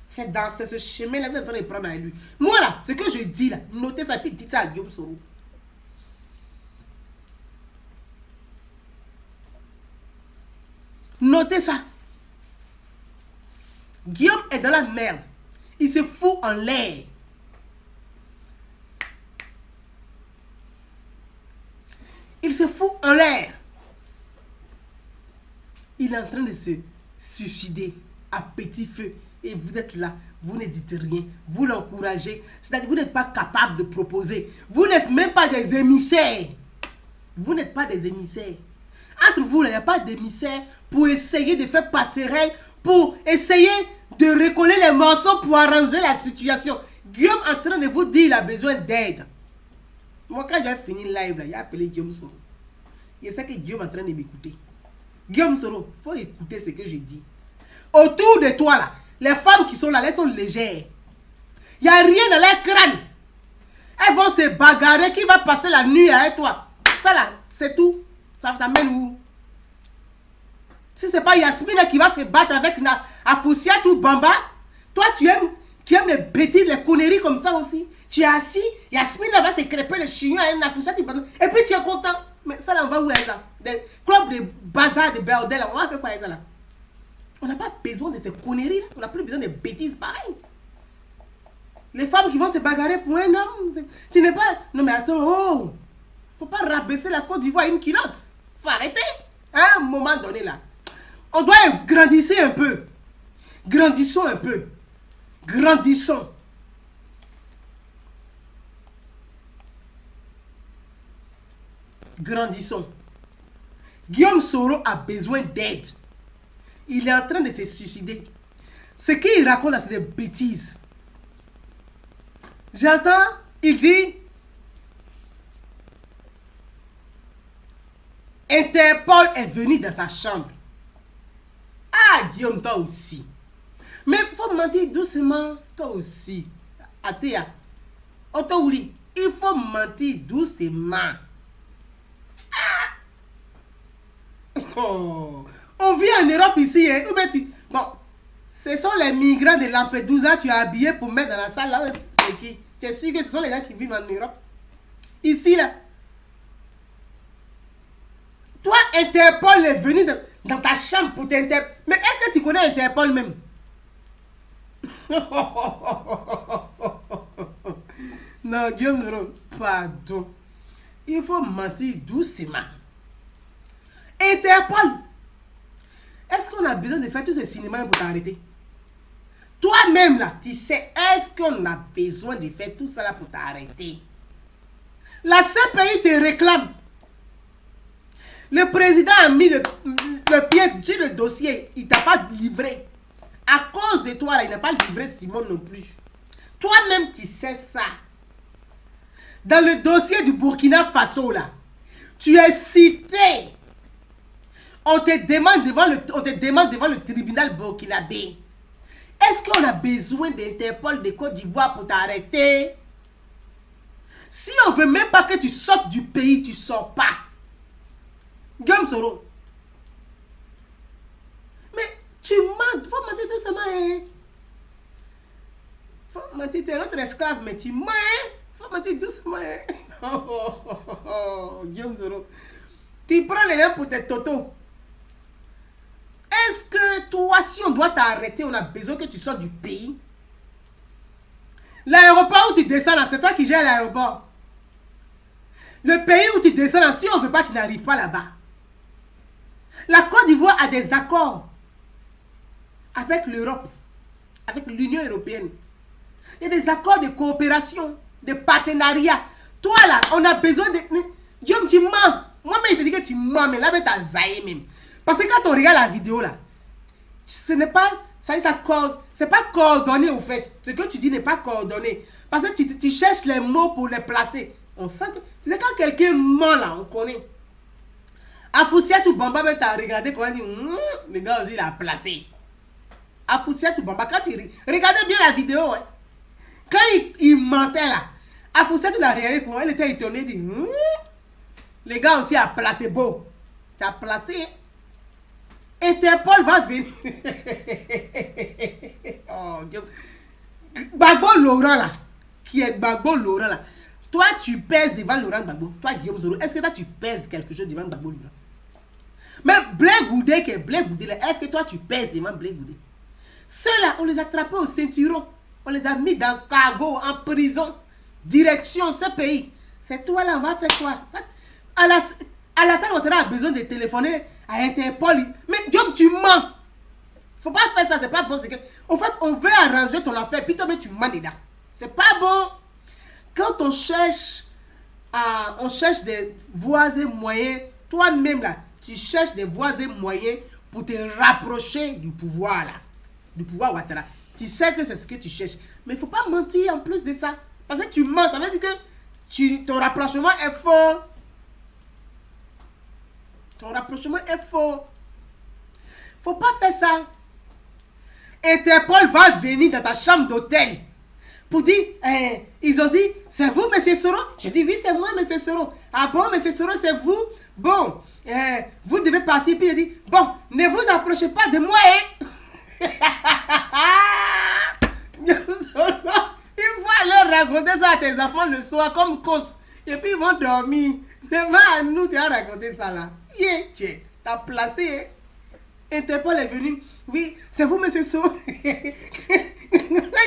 C'est dans ce chemin-là que vous êtes en train de prendre avec lui. Moi là, ce que je dis là, notez ça, puis dites ça à Guillaume Soro. Notez ça. Guillaume est dans la merde. Il se fout en l'air. Il se fout en l'air. Il est en train de se suicider à petit feu. Et vous êtes là. Vous ne dites rien. Vous l'encouragez. C'est-à-dire vous n'êtes pas capable de proposer. Vous n'êtes même pas des émissaires. Vous n'êtes pas des émissaires. Entre vous, il n'y a pas d'émissaire pour essayer de faire passerelle, pour essayer de recoller les morceaux pour arranger la situation. Guillaume est en train de vous dire qu'il a besoin d'aide. Moi, quand j'ai fini le live, là, il a appelé Guillaume Soro. Il sait que Guillaume est en train de m'écouter. Guillaume Soro, il faut écouter ce que je dis. Autour de toi, là, les femmes qui sont là, elles sont légères. Il n'y a rien dans leur crâne. Elles vont se bagarrer. Qui va passer la nuit avec toi? Ça, là, c'est tout. Ça t'amène où? Si ce n'est pas Yasmine qui va se battre avec Afoussia ou Bamba, toi tu aimes les bêtises, les conneries comme ça aussi. Tu es assis, Yasmine va se crêper le chignon à Afoussia ou Bamba, et puis tu es content. Mais ça là, on va où est ça? Des clubs de bazar, de bordel, on va faire quoi avec ça là? On n'a pas besoin de ces conneries là, on n'a plus besoin de bêtises pareilles. Les femmes qui vont se bagarrer pour un homme, tu n'es pas... Non mais attends, oh! Faut pas rabaisser la Côte d'Ivoire à une culotte. Faut arrêter. À un moment donné là. On doit grandir un peu. Grandissons un peu. Grandissons. Grandissons. Guillaume Soro a besoin d'aide. Il est en train de se suicider. Ce qu'il raconte là, c'est des bêtises. J'entends Il dit, Interpol est venu dans sa chambre. Ah, Guillaume, toi aussi. Mais il faut mentir doucement, toi aussi. Atea, Otouli, il faut mentir doucement. Ah. Oh. On vit en Europe ici, hein. Bon, ce sont les migrants de Lampedusa, tu as habillé pour mettre dans la salle là. C'est qui? Tu es sûr que ce sont les gens qui vivent en Europe? Ici, là. Toi, Interpol est venu dans ta chambre pour t'interpeller. Mais est-ce que tu connais Interpol même? Non, Guillaume, pardon. Il faut mentir doucement. Interpol. Est-ce qu'on a besoin de faire tous ces cinémas pour t'arrêter? Toi-même, là, tu sais, est-ce qu'on a besoin de faire tout ça là pour t'arrêter? La CPI te réclame. Le président a mis le pied sur le dossier. Il ne t'a pas livré. À cause de toi, là, il n'a pas livré Simon non plus. Toi-même, tu sais ça. Dans le dossier du Burkina Faso, là, tu es cité. On te demande devant le tribunal burkinabé. Est-ce qu'on a besoin d'Interpol de Côte d'Ivoire pour t'arrêter? Si on ne veut même pas que tu sortes du pays, tu ne sors pas. Guillaume Soro. Mais tu mens, faut mentir doucement, hein. Faut mentir, tu es notre esclave, mais tu mens, hein. Faut mentir doucement, hein. Guillaume Soro. Tu prends les gens pour tes totos. Est-ce que toi, si on doit t'arrêter, on a besoin que tu sortes du pays? L'aéroport où tu descends là, c'est toi qui gères l'aéroport. Le pays où tu descends là, si on ne veut pas, tu n'arrives pas là-bas. La Côte d'Ivoire a des accords avec l'Europe, avec l'Union européenne. Il y a des accords de coopération, de partenariat. Toi là, on a besoin de... Guillaume, tu mens. Moi-même, je te dis que tu mens, mais là, tu as zaï même. Parce que quand on regarde la vidéo là, ce n'est pas... c'est pas coordonné au fait. Ce que tu dis n'est pas coordonné. Parce que tu cherches les mots pour les placer. On sent que... Tu sais, quand quelqu'un ment là, on connaît. Afoussiatou Bamba, tu as regardé quand on dit, le gars aussi l'a placé. Afoussiatou Bamba, quand tu regardez bien la vidéo, hein, quand il mentait là, Afoussiatou l'a regardé quand elle était étonnée, il dit, le gars aussi a placé beau. Tu as placé. Interpol va venir. Oh, Gbagbo Laurent là, qui est Gbagbo Laurent là. Toi, tu pèses devant Laurent Gbagbo. Toi, Guillaume Soro, est-ce que toi, tu pèses quelque chose devant Gbagbo Laurent? Mais Blé Goudé, est-ce que toi, tu pèses devant Blé Goudé? Ceux-là, on les a attrapés au ceinturon. On les a mis dans le cargo, en prison. Direction ce pays. C'est toi là, on va faire quoi? À la salle, on a besoin de téléphoner à Interpol. Mais Diop, tu mens. Faut pas faire ça, c'est pas bon. En fait, on veut arranger ton affaire, puis toi, mais tu mens dedans. C'est pas bon. Quand on cherche des voies et moyens, toi-même là, tu cherches des voies et moyens pour te rapprocher du pouvoir là, du pouvoir Ouattara. Tu sais que c'est ce que tu cherches. Mais il ne faut pas mentir en plus de ça. Parce que tu mens, ça veut dire que ton rapprochement est faux. Ton rapprochement est faux. Faut pas faire ça. Interpol va venir dans ta chambre d'hôtel pour dire, ils ont dit, c'est vous, monsieur Soro? Je dis, oui, c'est moi, monsieur Soro. Ah bon, monsieur Soro, c'est vous? Bon, vous devez partir. Puis il dit, bon, ne vous approchez pas de moi, hein. Il faut aller raconter ça à tes enfants le soir comme conte. Et puis ils vont dormir. Devant nous, tu as raconté ça là. Tu as placé, hein. Interpol est venu. Oui, c'est vous, monsieur So. Quand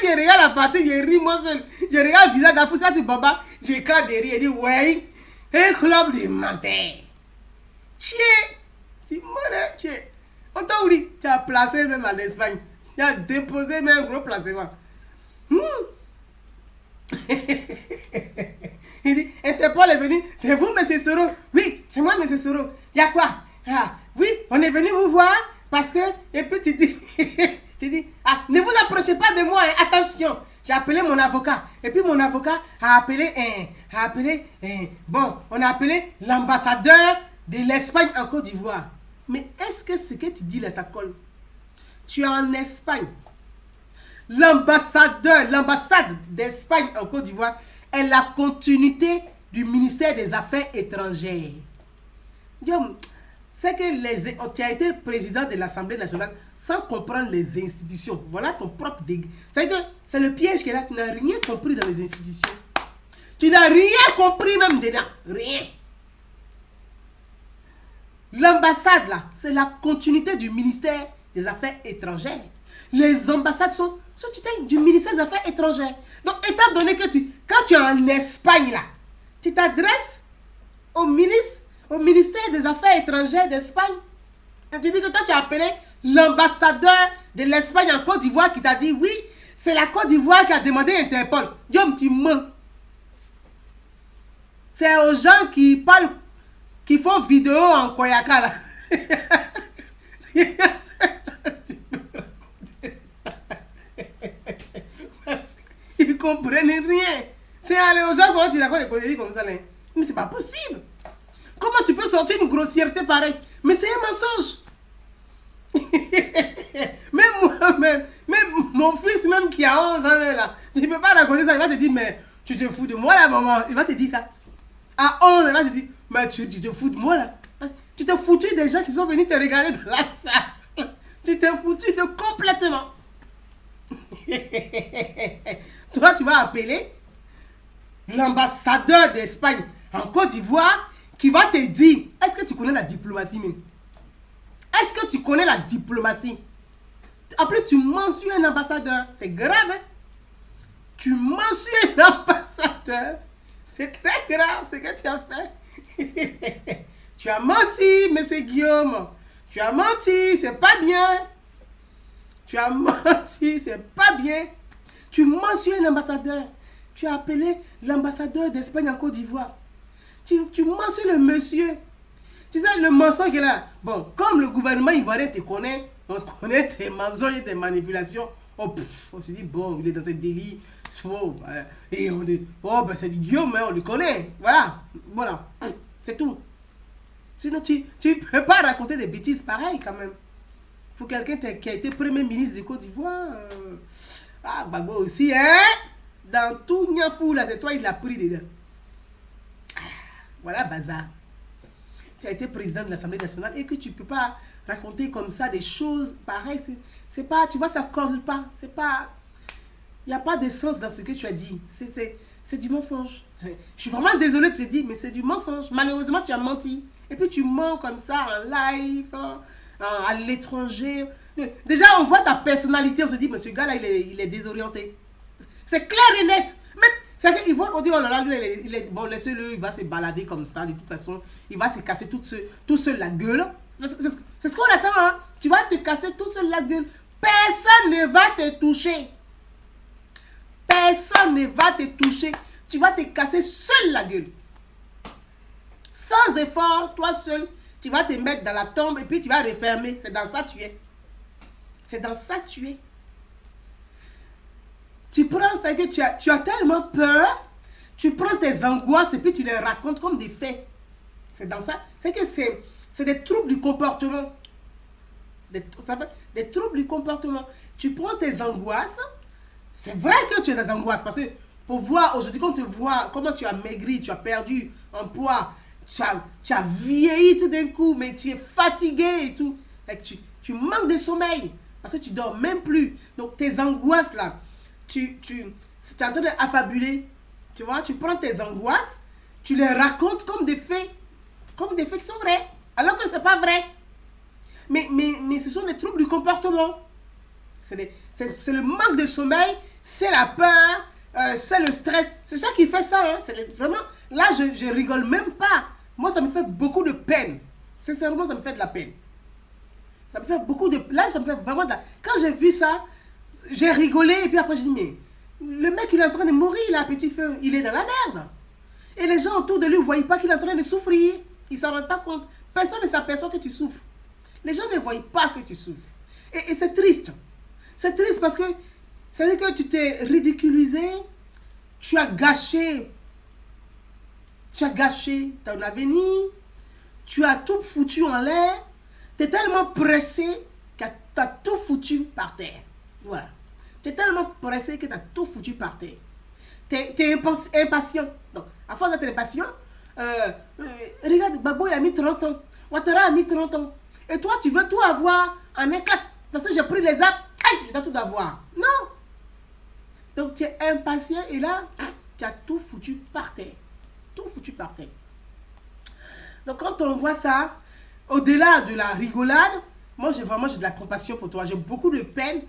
je regarde la partie, je ris moi seul. Je regarde le visage d'Afoussiatou Bamba, j'éclate de rire. Je dis, ouais, un club de menteurs. Tiens, tu m'as dit, on t'a dit, tu as placé même en Espagne. Tu as déposé même un gros placement. Il dit, Interpol est venu. C'est vous, monsieur Soro? Oui, c'est moi, monsieur Soro. Il y a quoi? Ah, oui, on est venu vous voir parce que... Et puis tu dis, ah, ne vous approchez pas de moi, hein. Attention. J'ai appelé mon avocat. Et puis mon avocat a appelé, bon, on a appelé l'ambassadeur de l'Espagne en Côte d'Ivoire. Mais est-ce que ce que tu dis là, ça colle? Tu es en Espagne. L'ambassade d'Espagne en Côte d'Ivoire est la continuité du ministère des Affaires étrangères. C'est que tu as été président de l'Assemblée nationale sans comprendre les institutions. Voilà ton propre dégât. C'est le piège que là, tu n'as rien compris dans les institutions. Tu n'as rien compris même dedans. Rien. L'ambassade là, c'est la continuité du ministère des Affaires étrangères. Les ambassades sont sous-tutelle du ministère des Affaires étrangères. Donc, étant donné que quand tu es en Espagne là, tu t'adresses au ministère des Affaires étrangères d'Espagne. Et tu dis que toi, tu as appelé l'ambassadeur de l'Espagne en Côte d'Ivoire qui t'a dit, oui, c'est la Côte d'Ivoire qui a demandé Interpol. Diom, tu mens. C'est aux gens qui parlent, qui font vidéo en Koyaka là. Ils comprennent rien. C'est aller aux gens quand tu racontes des conneries comme ça là. Mais c'est pas possible. Comment tu peux sortir une grossièreté pareille? Mais c'est un mensonge. même mon fils même qui a 11 ans là, tu ne peux pas raconter ça. Il va te dire, mais tu te fous de moi là, maman. Il va te dire ça. À 11, il va te dire, mais tu te fous de moi là. Tu t'es foutu des gens qui sont venus te regarder dans la salle. Tu t'es foutu de complètement. Toi, tu vas appeler l'ambassadeur d'Espagne en Côte d'Ivoire qui va te dire, est-ce que tu connais la diplomatie même? Est-ce que tu connais la diplomatie? En plus, tu mentionnes un ambassadeur. C'est grave, hein? Tu mentionnes un ambassadeur. C'est très grave ce que tu as fait. Tu as menti, monsieur Guillaume. Tu as menti, c'est pas bien. Tu as menti, c'est pas bien. Tu mentionnes l'ambassadeur. Tu as appelé l'ambassadeur d'Espagne en Côte d'Ivoire. Tu mentionnes le monsieur. Tu sais, le mensonge est là. Bon, comme le gouvernement ivoirien te connaît, on connaît tes mensonges et tes manipulations. Oh, on se dit, bon, il est dans ce délit. Et on dit, oh, ben c'est du Guillaume, mais on le connaît. Voilà. C'est tout. Sinon, tu ne peux pas raconter des bêtises pareilles quand même. Il faut quelqu'un qui a été premier ministre de Côte d'Ivoire. Gbagbo aussi, hein? Dans tout Niafou, là, c'est toi, il l'a pris dedans. Voilà, bazar. Tu as été président de l'Assemblée nationale et que tu ne peux pas raconter comme ça des choses pareilles. C'est pas, tu vois, ça ne colle pas. C'est pas... Il n'y a pas de sens dans ce que tu as dit. C'est du mensonge. Je suis vraiment désolée de te dire, mais c'est du mensonge. Malheureusement, tu as menti. Et puis tu mens comme ça en live, à l'étranger. Déjà, on voit ta personnalité. On se dit, mais ce gars-là, il est désorienté. C'est clair et net. Même, c'est qu'ils vont, on dit, oh là là, bon, laissez-le, il va se balader comme ça. De toute façon, il va se casser tout seul la gueule. C'est ce qu'on attend, hein. Tu vas te casser tout seul la gueule. Personne ne va te toucher. Personne ne va te toucher. Tu vas te casser seul la gueule. Sans effort, toi seul, tu vas te mettre dans la tombe et puis tu vas refermer. C'est dans ça que tu es. C'est dans ça que tu es. Tu prends ça que tu as tellement peur, tu prends tes angoisses et puis tu les racontes comme des faits. C'est dans ça. C'est que c'est des troubles du comportement. Des troubles du comportement. Tu prends tes angoisses. C'est vrai que tu as des angoisses parce que pour voir aujourd'hui, quand tu vois comment tu as maigri, tu as perdu en poids, tu as vieilli tout d'un coup, mais tu es fatigué et tout. Et tu manques de sommeil parce que tu dors même plus. Donc tes angoisses là, tu es en train d'affabuler. Tu vois, tu prends tes angoisses, tu les racontes comme des faits qui sont vrais, alors que c'est pas vrai. Mais ce sont des troubles du comportement. C'est le manque de sommeil, c'est la peur, c'est le stress. C'est ça qui fait ça. Hein. Vraiment, là, je rigole même pas. Moi, ça me fait beaucoup de peine. Sincèrement, ça me fait de la peine. Ça me fait beaucoup de... Là, ça me fait vraiment de la... Quand j'ai vu ça, j'ai rigolé. Et puis après, je dis, mais le mec, il est en train de mourir, là, à petit feu. Il est dans la merde. Et les gens autour de lui ne voient pas qu'il est en train de souffrir. Ils ne s'en rendent pas compte. Personne ne s'aperçoit que tu souffres. Les gens ne voient pas que tu souffres. Et c'est triste. C'est triste parce que C'est-à-dire que tu t'es ridiculisé, tu as gâché ton avenir, tu as tout foutu en l'air, tu es tellement pressé que tu as tout foutu par terre. Voilà. Tu es tellement pressé que tu as tout foutu par terre. Tu es impatient. Donc, à force d'être impatient, regarde, Gbagbo, il a mis 30 ans. Ouattara a mis 30 ans. Et toi, tu veux tout avoir en éclat. Parce que j'ai pris les arbres, je dois tout avoir. Non. Donc, tu es impatient et là, tu as tout foutu par terre. Tout foutu par terre. Donc, quand on voit ça, au-delà de la rigolade, moi, j'ai de la compassion pour toi. J'ai beaucoup de peine.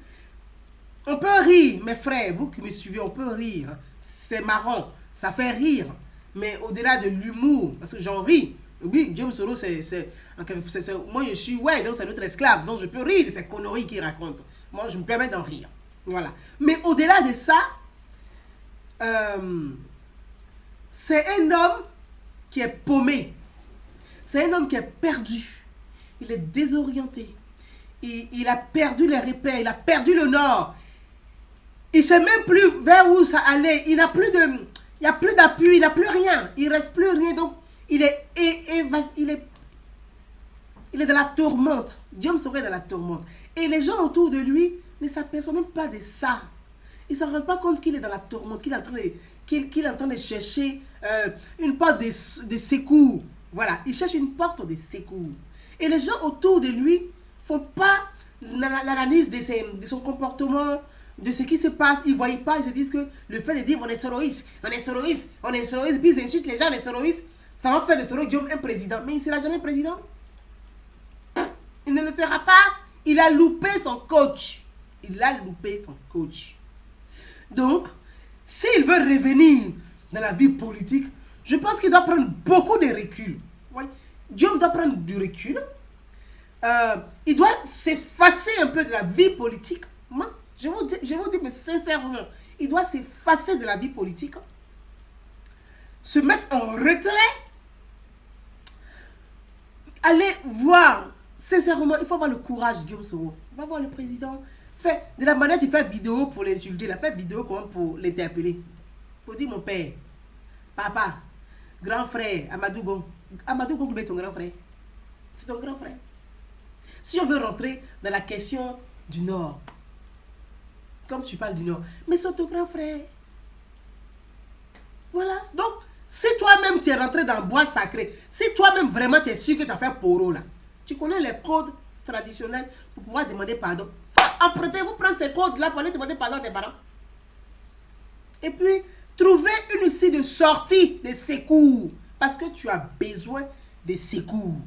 On peut rire, mes frères, vous qui me suivez, on peut rire. C'est marrant, ça fait rire. Mais au-delà de l'humour, parce que j'en ris. Oui, Guillaume Soro, moi je suis, ouais, donc c'est notre esclave, donc je peux rire de ces conneries qu'il raconte. Moi, je me permets d'en rire. Voilà. Mais au-delà de ça, c'est un homme qui est paumé. C'est un homme qui est perdu. Il est désorienté. Il a perdu les repères, il a perdu le nord. Il ne sait même plus vers où ça allait. Il n'y a plus d'appui, il n'a plus rien. Il ne reste plus rien. Donc, il est dans la tourmente. Guillaume serait dans la tourmente. Et les gens autour de lui ne s'aperçoivent même pas de ça. Ils ne se rendent pas compte qu'il est dans la tourmente, qu'il est en train de chercher une porte de secours. Voilà, il cherche une porte de secours. Et les gens autour de lui ne font pas l'analyse de son comportement, de ce qui se passe. Ils ne voient pas, ils se disent que le fait de dire on est soroïste, puis ils insultent les gens, les soroïstes, ça va faire de Soro Guillaume un président. Mais il ne sera jamais président. Il ne le sera pas. Il a loupé son coach. Donc, s'il veut revenir dans la vie politique, je pense qu'il doit prendre beaucoup de recul. Oui. Guillaume doit prendre du recul. Il doit s'effacer un peu de la vie politique. Moi, je vous dis mais sincèrement, il doit s'effacer de la vie politique, se mettre en retrait, aller voir, sincèrement, il faut avoir le courage, Guillaume Soro. Va voir le président, de la manière tu fais vidéo pour l'insulter, il a fait vidéo comme pour l'interpeller. Pour dire mon père, papa, grand frère, Amadou Gong. Amadou Gong est ton grand frère. C'est ton grand frère. Si on veut rentrer dans la question du Nord, comme tu parles du Nord, mais c'est ton grand frère. Voilà. Donc, si toi-même tu es rentré dans le bois sacré, si toi-même vraiment tu es sûr que tu as fait poro là, tu connais les codes traditionnels pour pouvoir demander pardon. Apprêtez-vous prendre ces codes-là pour aller demander pardon à tes parents. Et puis, trouver une issue de sortie de secours. Parce que tu as besoin de secours.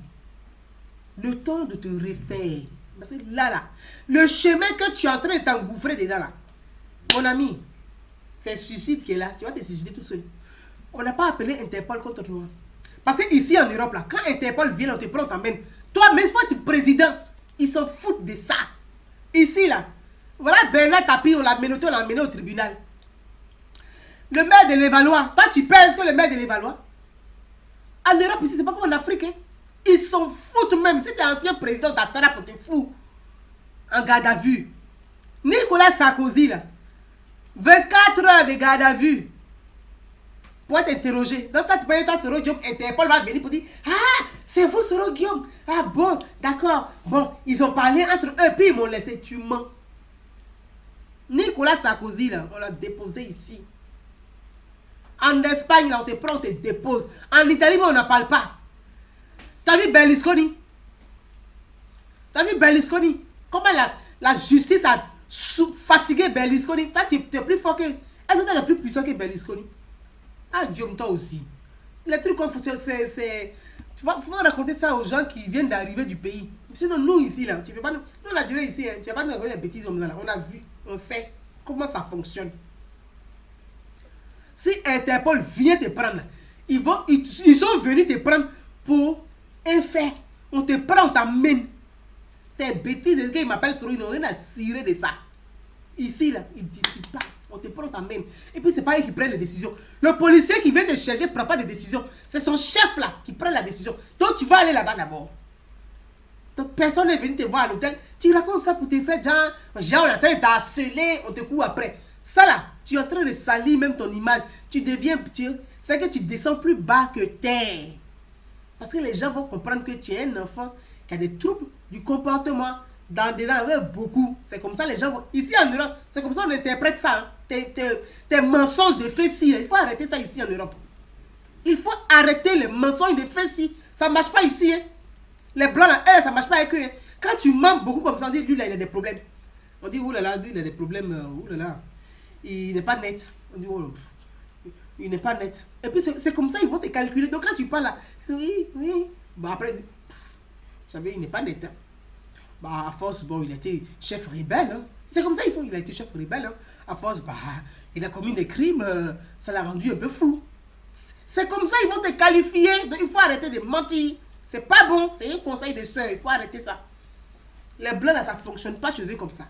Le temps de te refaire. Parce que là, le chemin que tu es en train de t'engouffrer dedans là, mon ami, c'est suicide qui est là. Tu vas te suicider tout seul. On n'a pas appelé Interpol contre toi. Parce que ici en Europe, là, quand Interpol vient, on te prend, on t'emmène. Toi, même si tu es président, ils s'en foutent de ça. Ici, là, voilà Bernard Tapie, on l'a amené au tribunal. Le maire de Levallois, toi, tu penses que le maire de Levallois, en Europe, ici, c'est pas comme en Afrique. Hein. Ils s'en foutent même. Si tu es ancien président d'Atara, pour te foutre en garde à vue. Nicolas Sarkozy, là, 24 heures de garde à vue pour être interrogé. Donc, quand tu peux être Soro Guillaume, Interpol va venir pour dire ah, c'est vous, Soro Guillaume. Ah bon, d'accord. Bon, ils ont parlé entre eux, puis ils m'ont laissé. Tu mens. Nicolas Sarkozy, là, on l'a déposé ici. En Espagne, là, on te prend, on te dépose. En Italie, on n'en parle pas. T'as vu Berlusconi? Comment la justice a fatigué Berlusconi? Toi, tu es plus fort que... Elles sont plus puissants que Berlusconi. Ah, Guillaume, toi aussi. Les trucs qu'on fout, c'est... Tu vas raconter ça aux gens qui viennent d'arriver du pays. Sinon, nous, ici, là, tu ne peux pas... Nous, on a duré ici, hein, tu ne vas pas nous raconter les bêtises comme ça, là. On a vu, on sait comment ça fonctionne. Si Interpol vient te prendre, ils sont venus te prendre pour un fait. On te prend, on t'amène. Tes bêtises, les gars, ils m'appellent Soro, ils n'ont rien à cirer de ça. Ici, là, ils ne discutent pas. On te prend, on t'amène. Et puis, c'est pas eux qui prennent les décisions. Le policier qui vient te chercher ne prend pas de décision. C'est son chef, là, qui prend la décision. Donc, tu vas aller là-bas d'abord. Donc personne n'est venu te voir à l'hôtel. Tu racontes ça pour te faire genre on est en train d'harceler, on te court après. Ça là, tu es en train de salir même ton image. Tu deviens petit. C'est que tu descends plus bas que terre. Parce que les gens vont comprendre que tu es un enfant qui a des troubles du comportement. Dans beaucoup. C'est comme ça les gens vont. Ici en Europe, c'est comme ça on interprète ça. Hein. Tes mensonges de fessi. Il faut arrêter ça ici en Europe. Il faut arrêter les mensonges de fessi. Ça ne marche pas ici. Hein. Les blancs là, ça ne marche pas avec eux. Hein. Quand tu mens beaucoup comme ça, on dit lui là il a des problèmes. On dit oulala, lui il a des problèmes. Oulala, il n'est pas net. On dit oh, il n'est pas net. Et puis c'est comme ça ils vont te calculer. Donc quand tu parles là, oui. Bon après, vous savez, il n'est pas net. Hein. Bah, à force, bon, il a été chef rebelle. Hein. C'est comme ça, il a été chef rebelle. Hein. À force, bah, il a commis des crimes, ça l'a rendu un peu fou. C'est comme ça, ils vont te qualifier. Donc, il faut arrêter de mentir. C'est pas bon, c'est un conseil de soeur, il faut arrêter ça. Les blancs, là, ça ne fonctionne pas chez eux comme ça.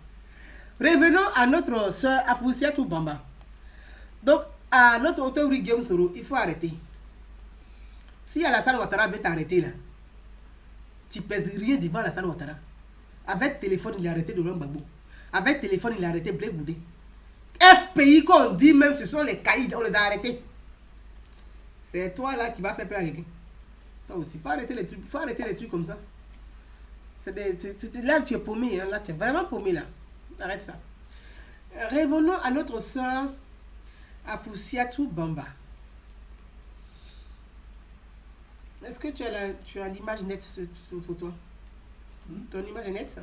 Revenons à notre soeur Afoussiatou Bamba. Donc, à notre auteur Guillaume Soro, il faut arrêter. Si Alassane Ouattara veut t'arrêter, là, tu ne pèses rien devant Alassane Ouattara. Avec téléphone, il a arrêté Laurent Gbagbo. Avec téléphone, il a arrêté Blé Goudé. FPI, qu'on dit même, ce sont les caïds, on les a arrêtés. C'est toi là qui va faire peur à quelqu'un. Toi aussi, il faut arrêter les trucs comme ça. Là, tu es paumé, hein, là, tu es vraiment paumé là. Arrête ça. Revenons à notre soeur Afoussiatou Bamba. Est-ce que tu as l'image nette pour toi? Ton image est nette, ça?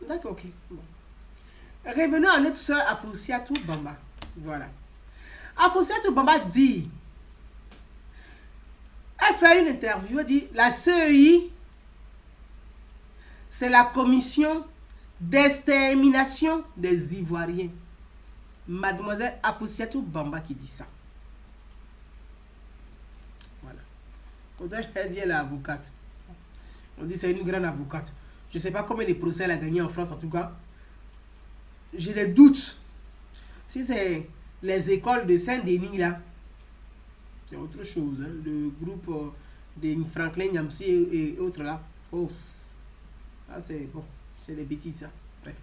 D'accord, ok. Bon. Revenons à notre soeur Afoussiatou Bamba. Voilà. Afoussiatou Bamba dit, elle fait une interview, elle dit, la CEI, c'est la commission d'extermination des Ivoiriens. Mademoiselle Afoussiatou Bamba qui dit ça. Elle dit elle est avocate. On dit c'est une grande avocate. Je ne sais pas combien de procès elle a gagné en France en tout cas. J'ai des doutes. Si c'est les écoles de Saint-Denis là, c'est autre chose. Hein. Le groupe de Franklin Nyamsi et autres là. Oh, là c'est bon. C'est des bêtises ça. Bref.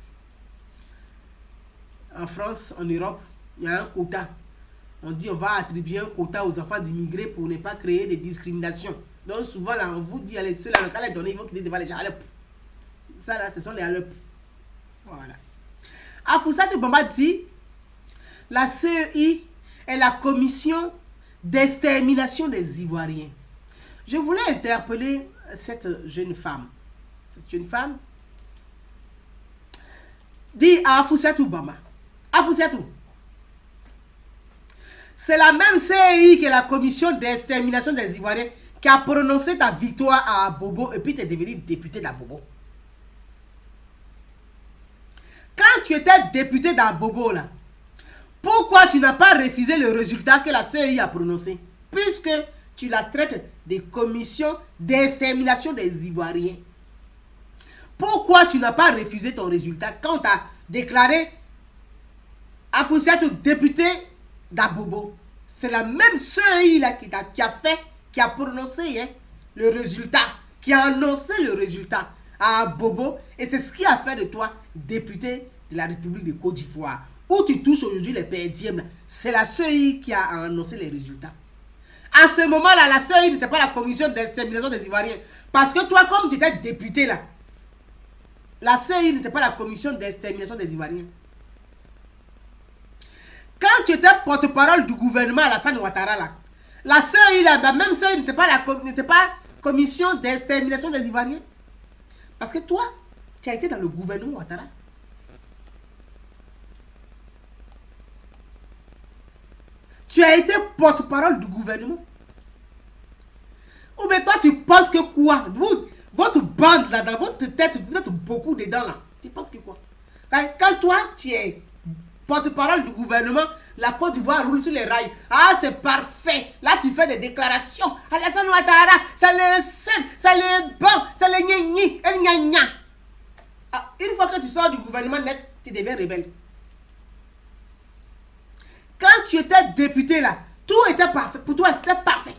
En France, en Europe, il y a un quota. On dit on va attribuer un quota aux enfants d'immigrés pour ne pas créer des discriminations. Donc souvent là, on vous dit, allez, ceux-là, le cas les donner, ils vont quitter devant les gens. Allez, ça là, ce sont les Alep. Voilà. Afoussiatou Bamba dit, la CEI est la commission d'extermination des Ivoiriens. Je voulais interpeller cette jeune femme. Cette jeune femme dit à Afoussiatou Bamba, Afoussiatou, c'est la même CEI que la commission d'extermination des Ivoiriens qui a prononcé ta victoire à Bobo et puis tu es devenu député d'Abobo. Quand tu étais député d'Abobo là, pourquoi tu n'as pas refusé le résultat que la CEI a prononcé? Puisque tu la traites de commission d'extermination des Ivoiriens. Pourquoi tu n'as pas refusé ton résultat quand tu as déclaré Afoussiatou député d'Abobo? C'est la même CEI là qui a prononcé hein, le résultat, qui a annoncé le résultat à Abobo. Et c'est ce qui a fait de toi député de la République de Côte d'Ivoire. Où tu touches aujourd'hui les perdièmes, c'est la CEI qui a annoncé les résultats. À ce moment-là, la CEI n'était pas la commission d'extermination des Ivoiriens. Parce que toi, comme tu étais député là, la CEI n'était pas la commission d'extermination des Ivoiriens. Quand tu étais porte-parole du gouvernement Alassane Ouattara là, la CEI là, la même CEI n'était pas commission d'extermination des Ivoiriens. Parce que toi, tu as été dans le gouvernement Ouattara. Tu as été porte-parole du gouvernement. Ou bien toi, tu penses que quoi? Votre bande là, dans votre tête, vous êtes beaucoup dedans là. Tu penses que quoi? Quand toi, tu es porte-parole du gouvernement, la Côte d'Ivoire roule sur les rails. Ah, c'est parfait. Là, tu fais des déclarations. Alassane Ouattara, c'est le seul, c'est le bon, c'est le gna-gni, et gna-gna. Ah, une fois que tu sors du gouvernement net, tu deviens rebelle. Quand tu étais député là, tout était parfait. Pour toi, c'était parfait.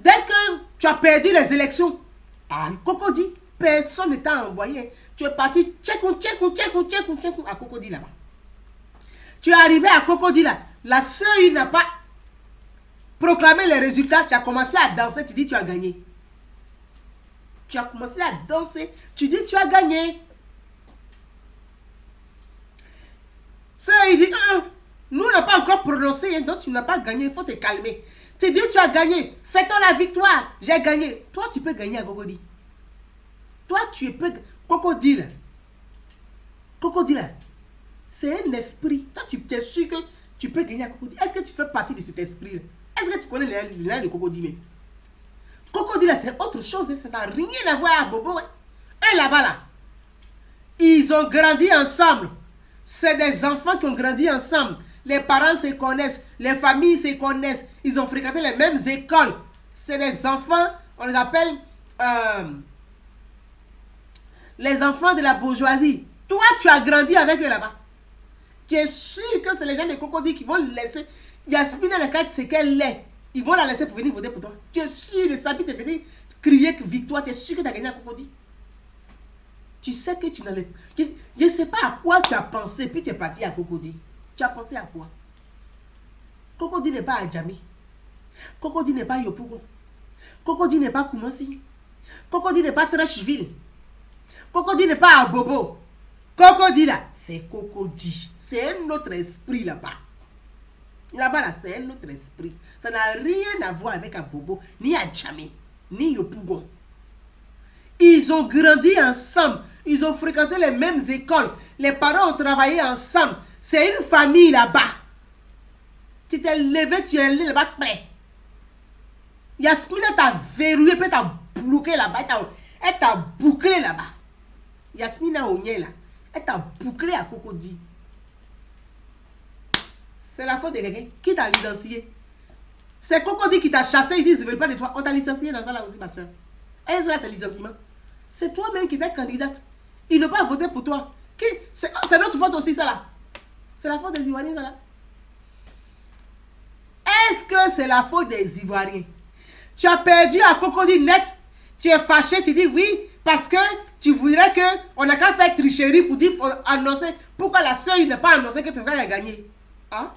Dès que tu as perdu les élections, Cocody, personne ne t'a envoyé. Tu es parti, à Cocody là-bas. Tu es arrivé à Cocody là. La sœur, il n'a pas proclamé les résultats. Tu as commencé à danser, tu dis tu as gagné. Tu as commencé à danser, tu dis tu as gagné. Sœur, il dit, nous on n'a pas encore prononcé, donc tu n'as pas gagné, il faut te calmer. Tu dis tu as gagné, fais-toi la victoire, j'ai gagné. Toi tu peux gagner à Cocody. Toi tu peux, Cocody là, c'est un esprit. Toi tu es sûr que tu peux gagner à Cocody. Est-ce que tu fais partie de cet esprit là? Est-ce que tu connais les liens de Cocody même? Cocody là c'est autre chose, ça n'a rien à voir à Bobo. Et là-bas là, ils ont grandi ensemble. C'est des enfants qui ont grandi ensemble. Les parents se connaissent, les familles se connaissent. Ils ont fréquenté les mêmes écoles. C'est des enfants, on les appelle les enfants de la bourgeoisie. Toi, tu as grandi avec eux là-bas. Tu es sûr que c'est les gens de Cocody qui vont laisser Yasmina le cadre, c'est qu'elle est. Ils vont la laisser pour venir voter pour toi. Tu es sûr de ça, puis tu es venu crier que victoire. Tu es sûr que tu as gagné à Cocody. Tu sais que tu n'allais... Je ne sais pas à quoi tu as pensé, puis tu es parti à Cocody. Tu as pensé à quoi? Cocody n'est pas à Djamé. Cocody n'est pas Yopougon. Cocody n'est pas Koumassi. Cocody n'est pas Trècheville. Cocody n'est pas à Bobo. Cocody là, c'est Cocody. C'est un autre esprit là-bas. Là-bas là, c'est un autre esprit. Ça n'a rien à voir avec Abobo, ni à Djamé, ni Yopougon. Ils ont grandi ensemble. Ils ont fréquenté les mêmes écoles. Les parents ont travaillé ensemble. C'est une famille là-bas. Tu t'es levé, tu es allé là-bas près. Yasmina t'a verrouillé, puis t'a bloqué là-bas. Elle t'a bouclé là-bas. Yasmina Onye là. Elle t'a bouclé à Cocody. C'est la faute de quelqu'un qui t'a licencié. C'est Cocody qui t'a chassé. Ils disent, je ne veux pas de toi. On t'a licencié dans ça là aussi, ma soeur. Et c'est là, c'est licenciement. C'est toi-même qui es candidate. Ils n'ont pas voté pour toi. C'est notre faute aussi, ça là. C'est la faute des Ivoiriens, ça là. Est-ce que c'est la faute des Ivoiriens? Tu as perdu à Cocody net. Tu es fâché, tu dis oui, parce que tu voudrais qu'on n'a qu'à faire tricherie pour dire, pour annoncer. Pourquoi la soeur n'a pas annoncé que tu vas gagner? Hein?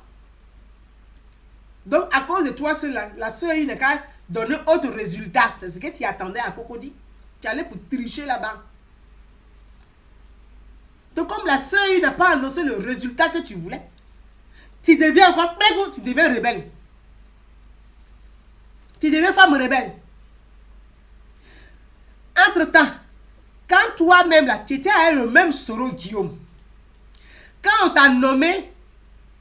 Donc, à cause de toi, la soeur n'a qu'à donner autre résultat. C'est ce que tu attendais à Cocody. Tu allais pour tricher là-bas. Donc, comme la soeur n'a pas annoncé le résultat que tu voulais, tu deviens encore plus, tu deviens rebelle. Tu deviens femme rebelle. Entre-temps, quand toi-même là, tu étais avec le même Soro Guillaume, quand on t'a nommé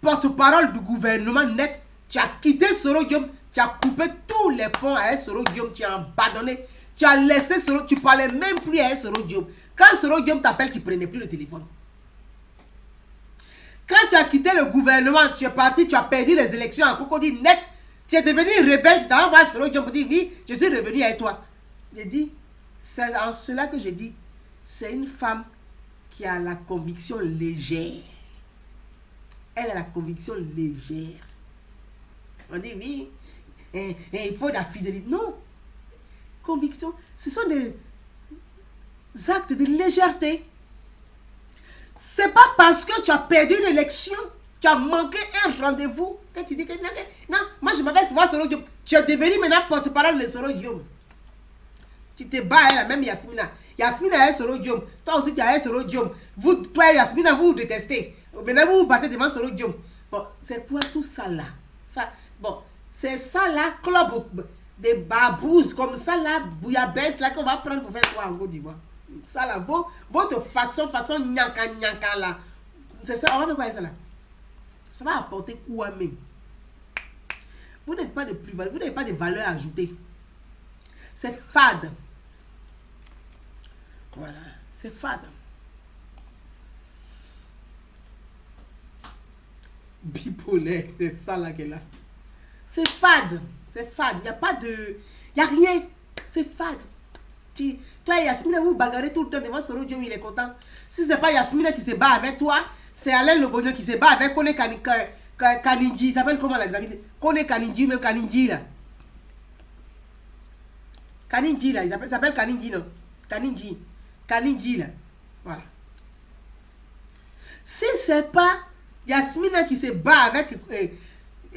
porte-parole du gouvernement net, tu as quitté Soro Guillaume, tu as coupé tous les ponts avec Soro Guillaume, tu as abandonné, tu as laissé Soro, tu ne parlais même plus avec Soro Guillaume. Quand Soro Guillaume t'appelle, tu ne prenais plus le téléphone. Quand tu as quitté le gouvernement, tu es parti, tu as perdu les élections à Cocody net, tu es devenu rebelle, tu t'as envoyé Soro Guillaume pour dire oui, je suis revenu avec toi. J'ai dit, c'est en cela que je dis, c'est une femme qui a la conviction légère. Elle a la conviction légère. On dit oui, il faut de la fidélité. Non. Conviction, ce sont des actes de légèreté. C'est pas parce que tu as perdu une élection, tu as manqué un rendez-vous, que tu dis que non, moi je m'avais souvent Soro Guillaume. Tu es devenu maintenant porte-parole de Soro Guillaume. Tu te bats avec la même Yasmina. Yasmina est Soro Guillaume. Toi aussi tu as Soro Guillaume. Vous, toi et Yasmina, vous vous détestez. Maintenant vous vous battez devant Soro Guillaume. Bon, c'est quoi tout ça là? Ça, bon, c'est ça là, club des babous comme ça là, bouillabaisse là qu'on va prendre pour faire quoi en Côte d'Ivoire. Ça là, votre façon nyanka là. C'est ça, on va faire quoi ça là? Ça va apporter quoi même? Vous n'êtes pas de plus-value, vous n'avez pas de valeur ajoutée. C'est fade. Voilà, c'est fade. Bipolaire, c'est ça là qu'elle a. C'est fade. C'est fade. Il n'y a pas de... Il n'y a rien. C'est fade. Toi et Yasmina, vous bagarrez tout le temps devant Soro Guillaume, il est content. Si ce n'est pas Yasmina qui se bat avec toi, c'est Alain Lobogno qui se bat avec Kone Kanindji. Il s'appelle comment là? Kone Kanindji, même Kanindji là. Kanindji, là, il s'appelle Kanindji, non? Kanindji. Kanindji, là. Voilà. Si c'est pas Yasmina qui se bat avec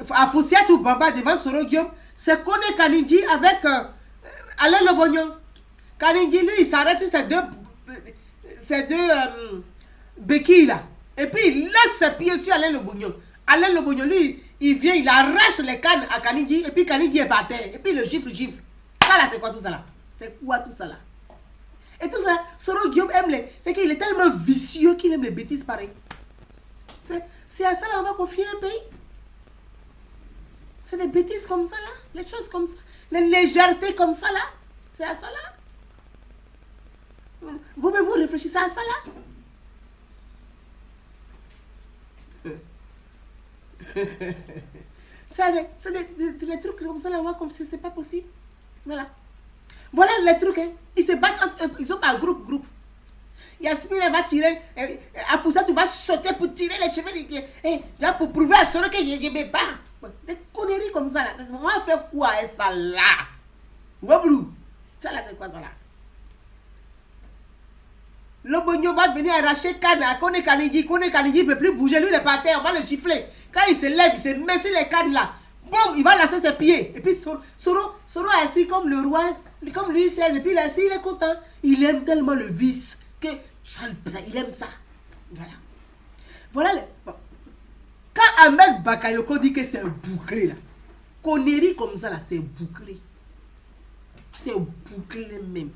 Afoussiat ou Baba devant Soro Guillaume, c'est qu'on est Kanindji avec Alain Lobognon. Kanindji, lui, il s'arrête sur ces deux béquilles là. Et puis il laisse ses pieds sur Alain Lobognon. Alain Lobognon, lui, il vient, il arrache les cannes à Kanindji, et puis Kanindji est par terre. Et puis le gifle. Ça là, c'est quoi tout ça là? C'est quoi tout ça là? Et tout ça, Soro Guillaume aime les... C'est qu'il est tellement vicieux qu'il aime les bêtises pareilles. C'est à ça là on va confier un pays. C'est les bêtises comme ça là, les choses comme ça, les légèretés comme ça là. C'est à ça là. Vous-même vous réfléchissez à ça là. C'est des trucs comme ça là, on voit comme si c'est pas possible. Voilà. Voilà les trucs. Hein. Ils se battent entre eux, ils sont par groupe. Yasmine va tirer, Afoussa, tu vas sauter pour tirer les cheveux, pour prouver à Soro que je ne vais pas. Des conneries comme ça là. On va faire quoi avec ça là? Woblou. Ça là, c'est quoi ça là? Lobognon va venir arracher canne à Kone Kanindji ne peut plus bouger, lui il est par terre, on va le gifler. Quand il se lève, il se met sur les cannes là. Bon, il va lancer ses pieds. Et puis Soro est assis comme le roi, comme lui, et puis il est assis, il est content. Il aime tellement le vice que il aime ça. Voilà. Voilà. Bon. Quand Ahmed Bakayoko dit que c'est bouclé là, connerie comme ça là, c'est bouclé. C'est bouclé même.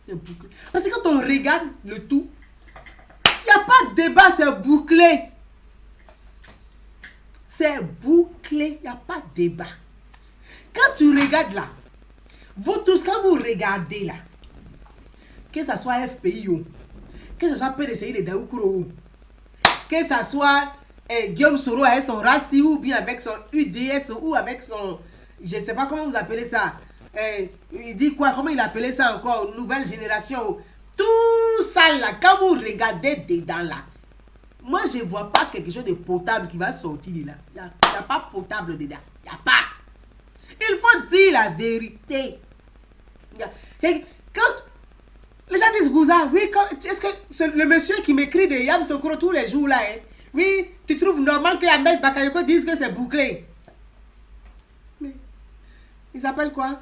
C'est bouclé. Parce que quand on regarde le tout, il n'y a pas de débat, c'est bouclé. C'est bouclé, il n'y a pas de débat. Quand tu regardes là, vous tous, quand vous regardez là, que ce soit FPI, que ce soit PDCI de Daoukro, que ce soit Guillaume Soro avec son RACI ou bien avec son UDS ou avec son, je ne sais pas comment vous appelez ça, il dit quoi, comment il appelait ça encore, nouvelle génération, tout ça là, quand vous regardez dedans là, moi je ne vois pas quelque chose de potable qui va sortir de là. Il n'y a pas potable dedans, il n'y a pas. Il faut dire la vérité. Quand les gens disent Gouza, oui, est-ce que le monsieur qui m'écrit de Yam Sokro tous les jours là, hein, oui, tu trouves normal que Ahmed Bakayoko dise que c'est bouclé? Mais, il s'appelle quoi?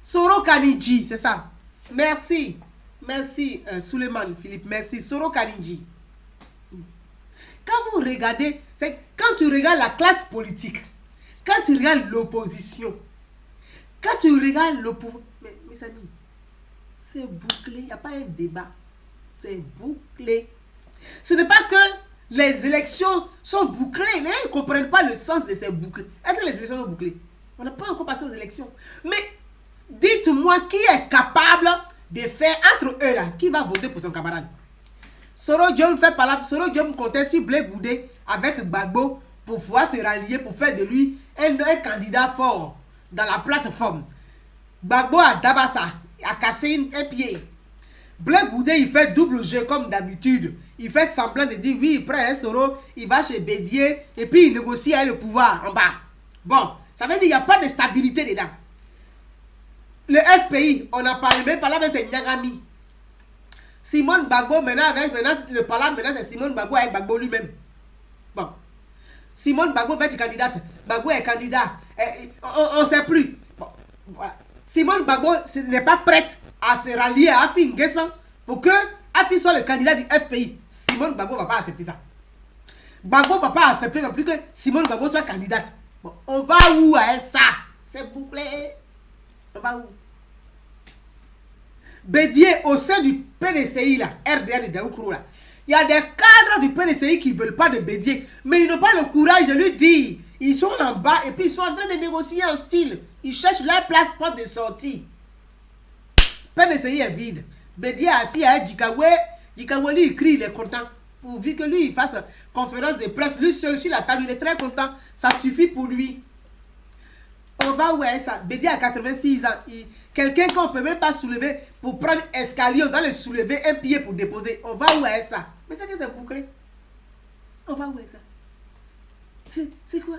Soro Kanindji, c'est ça. Merci. Merci, Suleiman Philippe. Merci, Soro Kanindji. Quand vous regardez, quand tu regardes la classe politique, quand tu regardes l'opposition, quand tu regardes le pouvoir, mes amis, c'est bouclé, il n'y a pas un débat. C'est bouclé. Ce n'est pas que les élections sont bouclées, mais ils ne comprennent pas le sens de ces boucles. Est-ce que les élections sont bouclées? On n'a pas encore passé aux élections. Mais dites-moi qui est capable de faire entre eux là, qui va voter pour son camarade? Soro Guillaume fait par là, Soro Guillaume comptait sur Blé Goudé avec Gbagbo pour pouvoir se rallier, pour faire de lui un candidat fort dans la plateforme. Gbagbo a Dabassa, a cassé un pied. Blé Goudé, il fait double jeu comme d'habitude. Il fait semblant de dire oui, il prend un Soro, il va chez Bédier et puis il négocie avec le pouvoir en bas. Bon, ça veut dire qu'il n'y a pas de stabilité dedans. Le FPI, on a parlé, mais par là, c'est Nyangami. Simone Gbagbo, maintenant, le parlement, maintenant, c'est Simone Gbagbo avec Gbagbo lui-même. Bon. Simone Gbagbo va être candidate. Gbagbo est candidat. On ne sait plus. Bon, voilà. Simone Gbagbo n'est pas prête à se rallier à Afi Nguessan pour que Afi soit le candidat du FPI. Simone Gbagbo ne va pas accepter ça. Gbagbo ne va pas accepter non plus que Simone Gbagbo soit candidate. Bon, on va où avec ça? C'est bouclé. On va où? Bédier au sein du PDCI là, RDR de Daoukro là. Il y a des cadres du PDCI qui ne veulent pas de Bédier, mais ils n'ont pas le courage de lui dire. Ils sont en bas et puis ils sont en train de négocier en style. Ils cherchent leur place porte de sortie. PDCI est vide. Bédier assis à Djikawe. Djikawe lui il crie, il est content. Pourvu que lui il fasse conférence de presse, lui seul sur la table, il est très content. Ça suffit pour lui. On va où est ça? Bédier a 86 ans. Quelqu'un qu'on ne peut même pas soulever pour prendre escalier, on doit le soulever un pied pour déposer. On va où est ça? Mais c'est que c'est bouclé. On va où est ça? C'est quoi?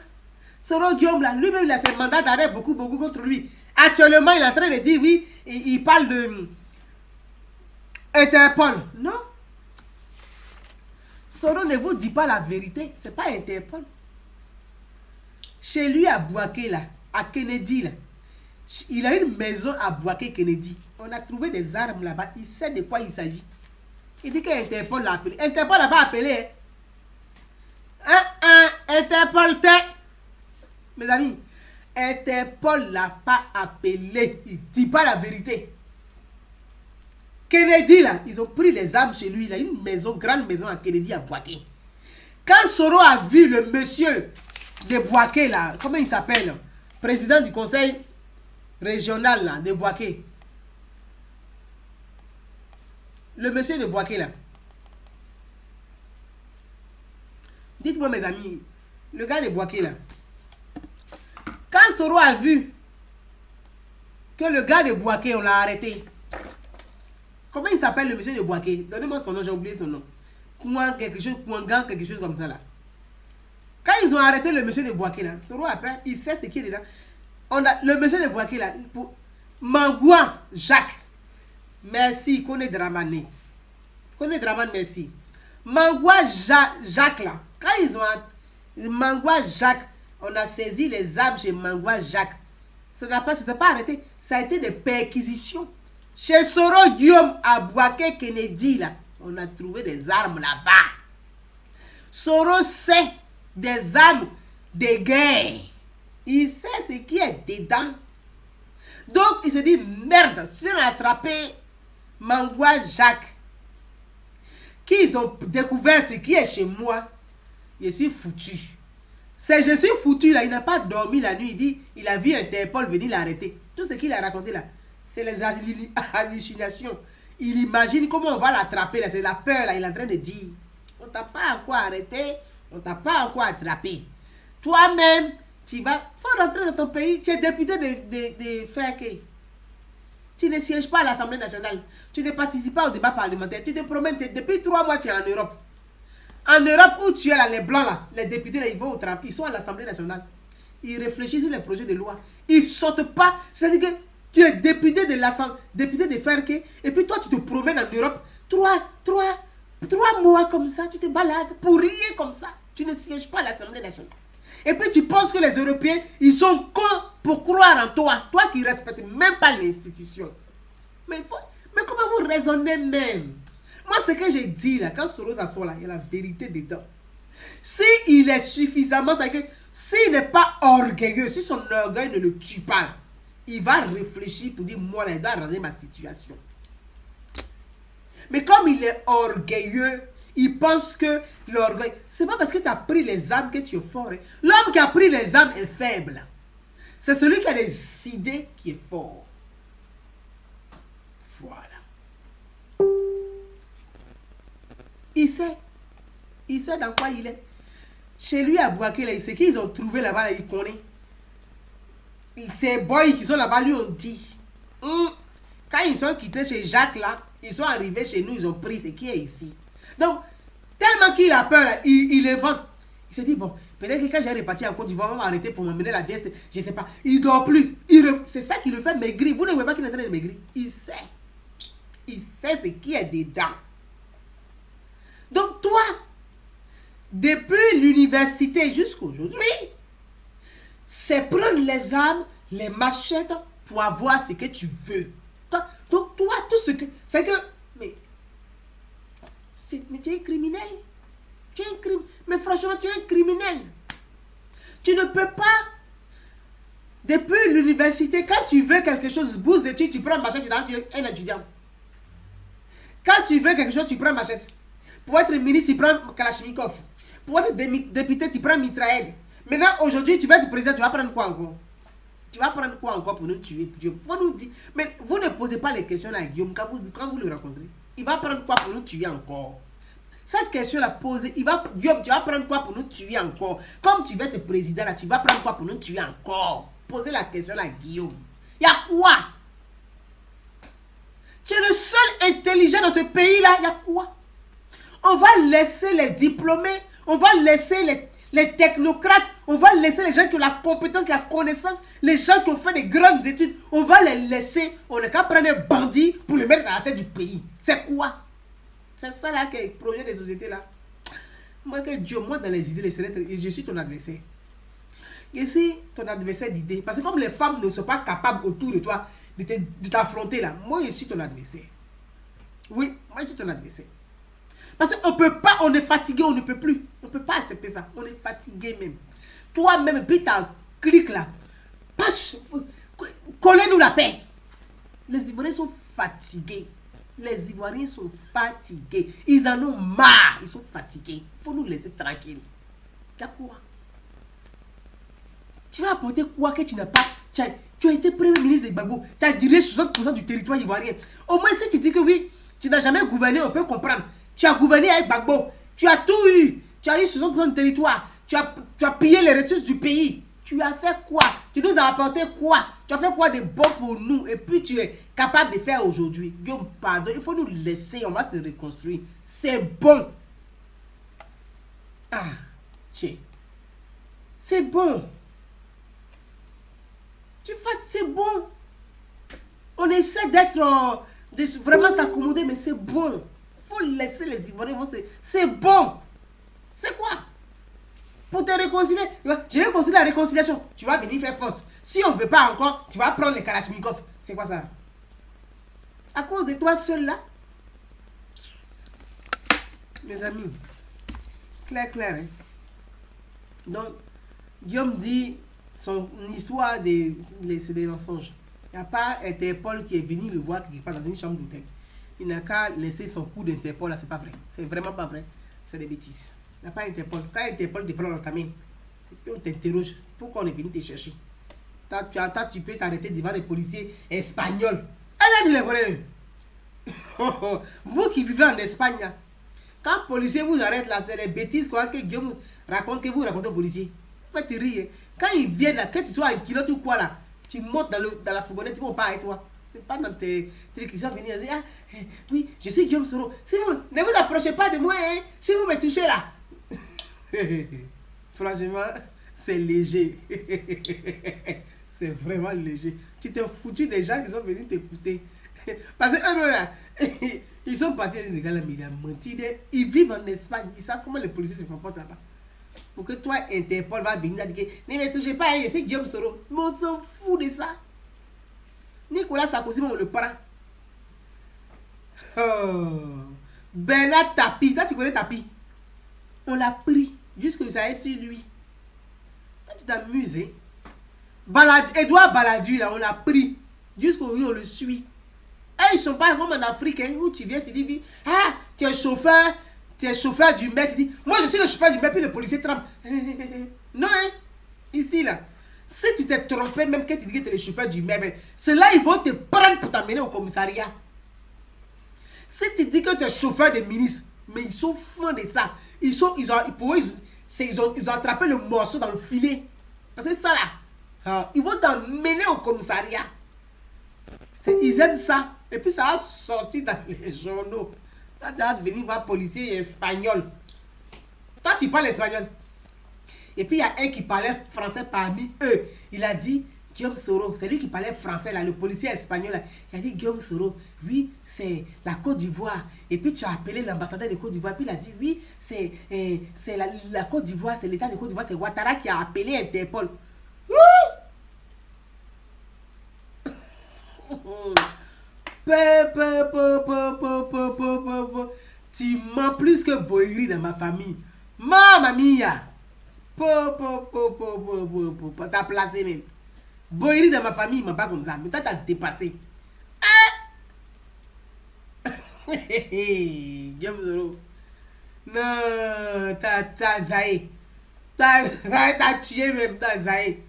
Soro Guillaume là, lui-même il a ses mandats d'arrêt beaucoup contre lui. Actuellement, il est en train de dire, oui, il parle de Interpol. Non. Soro ne vous dit pas la vérité. C'est pas Interpol. Chez lui à Bouaké, là, à Kennedy, là, il a une maison à Bouaké, Kennedy. On a trouvé des armes là-bas. Il sait de quoi il s'agit. Il dit qu'Interpol l'a appelé. Interpol n'a pas appelé. Interpol t'es. Mes amis, Interpol l'a pas appelé. Il dit pas la vérité. Kennedy, là, ils ont pris les armes chez lui. Il a une maison, grande maison à Kennedy, à Bouaké. Quand Soro a vu le monsieur de Bouaké, là, comment il s'appelle? Président du conseil régional, là, de Bouaké. Le monsieur de Bouaké, là. Dites-moi, mes amis, le gars de Bouaké, là. Quand Soro a vu que le gars de Bouaké, on l'a arrêté. Comment il s'appelle le monsieur de Bouaké? Donnez-moi son nom, j'ai oublié son nom. Kouan, quelque chose, Kouangan, quelque chose comme ça, là. Quand ils ont arrêté le monsieur de Bouaké, là, Soro après, il sait ce qui est dedans. Le monsieur de Bouaké, là, pour Mangouan Jacques. Merci, il connaît Dramane. Connaît Dramane, merci. Mangouan Jacques, là. Quand ils ont... Mangouan Jacques, on a saisi les armes chez Mangouan Jacques. Ça n'a pas, pas arrêté. Ça a été des perquisitions. Chez Soro Guillaume, à Bouaké Kennedy, là, on a trouvé des armes là-bas. Soro sait des armes de guerre. Il sait ce qui est dedans. Donc, il se dit, merde, si on a attrapé Mangouan Jacques, qu'ils ont découvert ce qui est chez moi, je suis foutu. C'est je suis foutu, là, il n'a pas dormi la nuit, il dit, il a vu Interpol venir l'arrêter. Tout ce qu'il a raconté, là, c'est les hallucinations. Il imagine comment on va l'attraper, là, c'est la peur, là, il est en train de dire, on t'a pas encore arrêté, on t'a pas encore attrapé. Toi-même, tu vas, faut rentrer dans ton pays, tu es député de FERC. Tu ne sièges pas à l'Assemblée nationale, tu ne participes pas au débat parlementaire, tu te promènes, depuis 3 mois tu es en Europe. En Europe où tu es là, les blancs là, les députés là, ils vont au travail, ils sont à l'Assemblée nationale. Ils réfléchissent sur les projets de loi. Ils ne sortent pas, c'est-à-dire que tu es député de l'Assemblée, député de FERC, et puis toi tu te promènes en Europe, 3 mois comme ça, tu te balades pour rien comme ça. Tu ne sièges pas à l'Assemblée nationale. Et puis tu penses que les Européens, ils sont cons pour croire en toi. Toi qui ne respectes même pas l'institution. Mais comment vous raisonnez même? Moi, ce que j'ai dit là, quand Soro s'assoit là, il y a la vérité dedans. S'il est suffisamment, c'est que s'il n'est pas orgueilleux, si son orgueil ne le tue pas, il va réfléchir pour dire, moi là, je dois arranger ma situation. Mais comme il est orgueilleux, il pense que l'orgueil, c'est pas parce que tu as pris les armes que tu es fort. Hein. L'homme qui a pris les armes est faible. C'est celui qui a des idées qui est fort. Voilà. Il sait dans quoi il est. Chez lui à Bouaké, là, il sait qu'ils ont trouvé là-bas, là, il connaît. Ces boys qui sont là-bas lui ont dit. Quand ils sont quittés chez Jacques là, ils sont arrivés chez nous, ils ont pris ce qui est ici. Donc, tellement qu'il a peur, là, il invente. Il s'est dit, bon, peut-être que quand j'ai reparti en Côte d'Ivoire, on va m'arrêter pour m'emmener la diète, je ne sais pas. Il ne dort plus. C'est ça qui le fait maigrir. Vous ne voyez pas qu'il est en train de maigrir. Il sait. Il sait ce qui est dedans. Donc, toi, depuis l'université jusqu'à aujourd'hui, c'est prendre les armes, les machettes pour avoir ce que tu veux. Donc, toi, tout ce que... C'est que... Mais tu es un criminel. Tu es un criminel. Mais franchement, tu es un criminel. Tu ne peux pas... Depuis l'université, quand tu veux quelque chose, bourse d'études, tu prends machette, tu es un étudiant. Quand tu veux quelque chose, tu prends machette. Pour être ministre, tu prends Kalachnikov. Pour être député, tu prends mitraille. Maintenant, aujourd'hui, tu vas être président, tu vas prendre quoi encore? Tu vas prendre quoi encore pour nous tuer? Pour nous dire... Mais vous ne posez pas les questions à Guillaume quand vous le rencontrez. Il va prendre quoi pour nous tuer encore? Cette question-là posée, Guillaume, tu vas prendre quoi pour nous tuer encore? Comme tu veux être président, là, tu vas prendre quoi pour nous tuer encore? Posez la question à Guillaume. Il y a quoi? Tu es le seul intelligent dans ce pays-là. Il y a quoi? On va laisser les diplômés, on va laisser Les technocrates, on va laisser les gens qui ont la compétence, la connaissance, les gens qui ont fait des grandes études, on va les laisser. On n'a qu'à prendre un bandit pour le mettre à la tête du pays. C'est quoi? C'est ça là qui est le projet des sociétés là. Moi, que Dieu, moi dans les idées, je suis ton adversaire. Je suis ton adversaire d'idées. Parce que comme les femmes ne sont pas capables autour de toi de t'affronter là, moi je suis ton adversaire. Oui, moi je suis ton adversaire. Parce qu'on ne peut pas, on est fatigué, on ne peut plus. On ne peut pas accepter ça. On est fatigué même. Toi-même, puis ta clique là. Collez-nous la paix. Les Ivoiriens sont fatigués. Les Ivoiriens sont fatigués. Ils en ont marre. Ils sont fatigués. Il faut nous laisser tranquilles. Tu as quoi? Tu vas apporter quoi que tu n'as pas? Tu as été premier ministre de Gbagbo. Tu as dirigé 60% du territoire ivoirien. Au moins, si tu dis que oui, tu n'as jamais gouverné, on peut comprendre. Tu as gouverné avec Gbagbo. Tu as tout eu. Tu as eu 60% du territoire. Tu as pillé les ressources du pays. Tu as fait quoi? Tu nous as apporté quoi? Tu as fait quoi de bon pour nous? Et puis tu es capable de faire aujourd'hui. Guillaume, pardon, il faut nous laisser. On va se reconstruire. C'est bon. Ah, tiens. C'est bon. C'est bon. On essaie d'être... de vraiment s'accommoder, mais c'est bon. Il faut laisser les Ivoiriens. C'est bon. C'est quoi? Pour te réconcilier, je vais considérer la réconciliation. Tu vas venir faire force. Si on ne veut pas encore, tu vas prendre les Kalachnikov. C'est quoi ça là? À cause de toi seul là? Mes amis, clair, hein? Donc, Guillaume dit son histoire, c'est des mensonges. Il n'y a pas Interpol qui est venu le voir quelque part dans une chambre d'hôtel. Il n'a qu'à laisser son coup d'Interpol là, c'est pas vrai. C'est vraiment pas vrai. C'est des bêtises. Il n'y a pas Interpol. Quand Interpol te prend dans ta main, et puis on t'interroge, pourquoi on est venu te chercher? Tu peux t'arrêter devant les policiers espagnols. Allez, tu les connais. Vous qui vivez en Espagne, là, quand le policier vous arrête là, c'est des bêtises quoi, que Guillaume raconte, que vous racontez aux policiers. Vous faites rire. Quand ils viennent là, que tu sois en kilote ou quoi là, tu montes dans la fourgonnette, ils vont pas avec toi. C'est pas dans tes qui sont venus dire, ah, oui, je suis Guillaume Soro. Si vous ne vous approchez pas de moi, hein, si vous me touchez là. Franchement, c'est léger. C'est vraiment léger. Tu t'es foutu des gens qui sont venus t'écouter. Parce que eux là, ils sont partis, les gars là, mais il a menti. Ils vivent en Espagne, ils savent comment les policiers se comportent là-bas. Pour que toi, Interpol va venir dire que ne me touchez pas, c'est Guillaume Soro. Mais on s'en fout de ça. Nicolas Sarkozy, on le prend. Oh. Bernard Tapie, toi tu connais Tapie? On l'a pris, jusque ça est sur lui. Toi tu t'amuses, hein? Edouard Balladur, là, on l'a pris. Jusqu'au jour où on le suit. Et ils ne sont pas comme en Afrique, hein, où tu viens, tu dis, ah, tu es chauffeur du maître. Tu dis, moi je suis le chauffeur du maître, puis le policier trempe. Non, hein? Ici, là. Si tu t'es trompé, même que tu dis que tu es le chauffeur du maître, c'est là ils vont te prendre pour t'amener au commissariat. Si tu dis que tu es chauffeur de ministre, mais ils sont fous de ça. Ils ont attrapé le morceau dans le filet. Parce que ça là, ils vont t'emmener au commissariat. Ils aiment ça. Et puis ça a sorti dans les journaux. Toi, tu vas venir voir policier espagnol. Toi, tu parles espagnol. Et puis il y a un qui parlait français parmi eux. Il a dit, Guillaume Soro, c'est lui qui parlait français là, le policier espagnol là. Il a dit, Guillaume Soro, oui, c'est la Côte d'Ivoire. Et puis tu as appelé l'ambassadeur de Côte d'Ivoire. Puis il a dit, oui, c'est la Côte d'Ivoire, c'est l'état de Côte d'Ivoire, c'est Ouattara qui a appelé Interpol. Tu mens plus que Boiri dans ma famille. Mamma mia. T'as placé même. Boiri dans ma famille, il m'a pas comme ça. Mais toi, t'as dépassé. Guillaume Soro. Non, t'as zaï. T'as tué même, t'as zaï.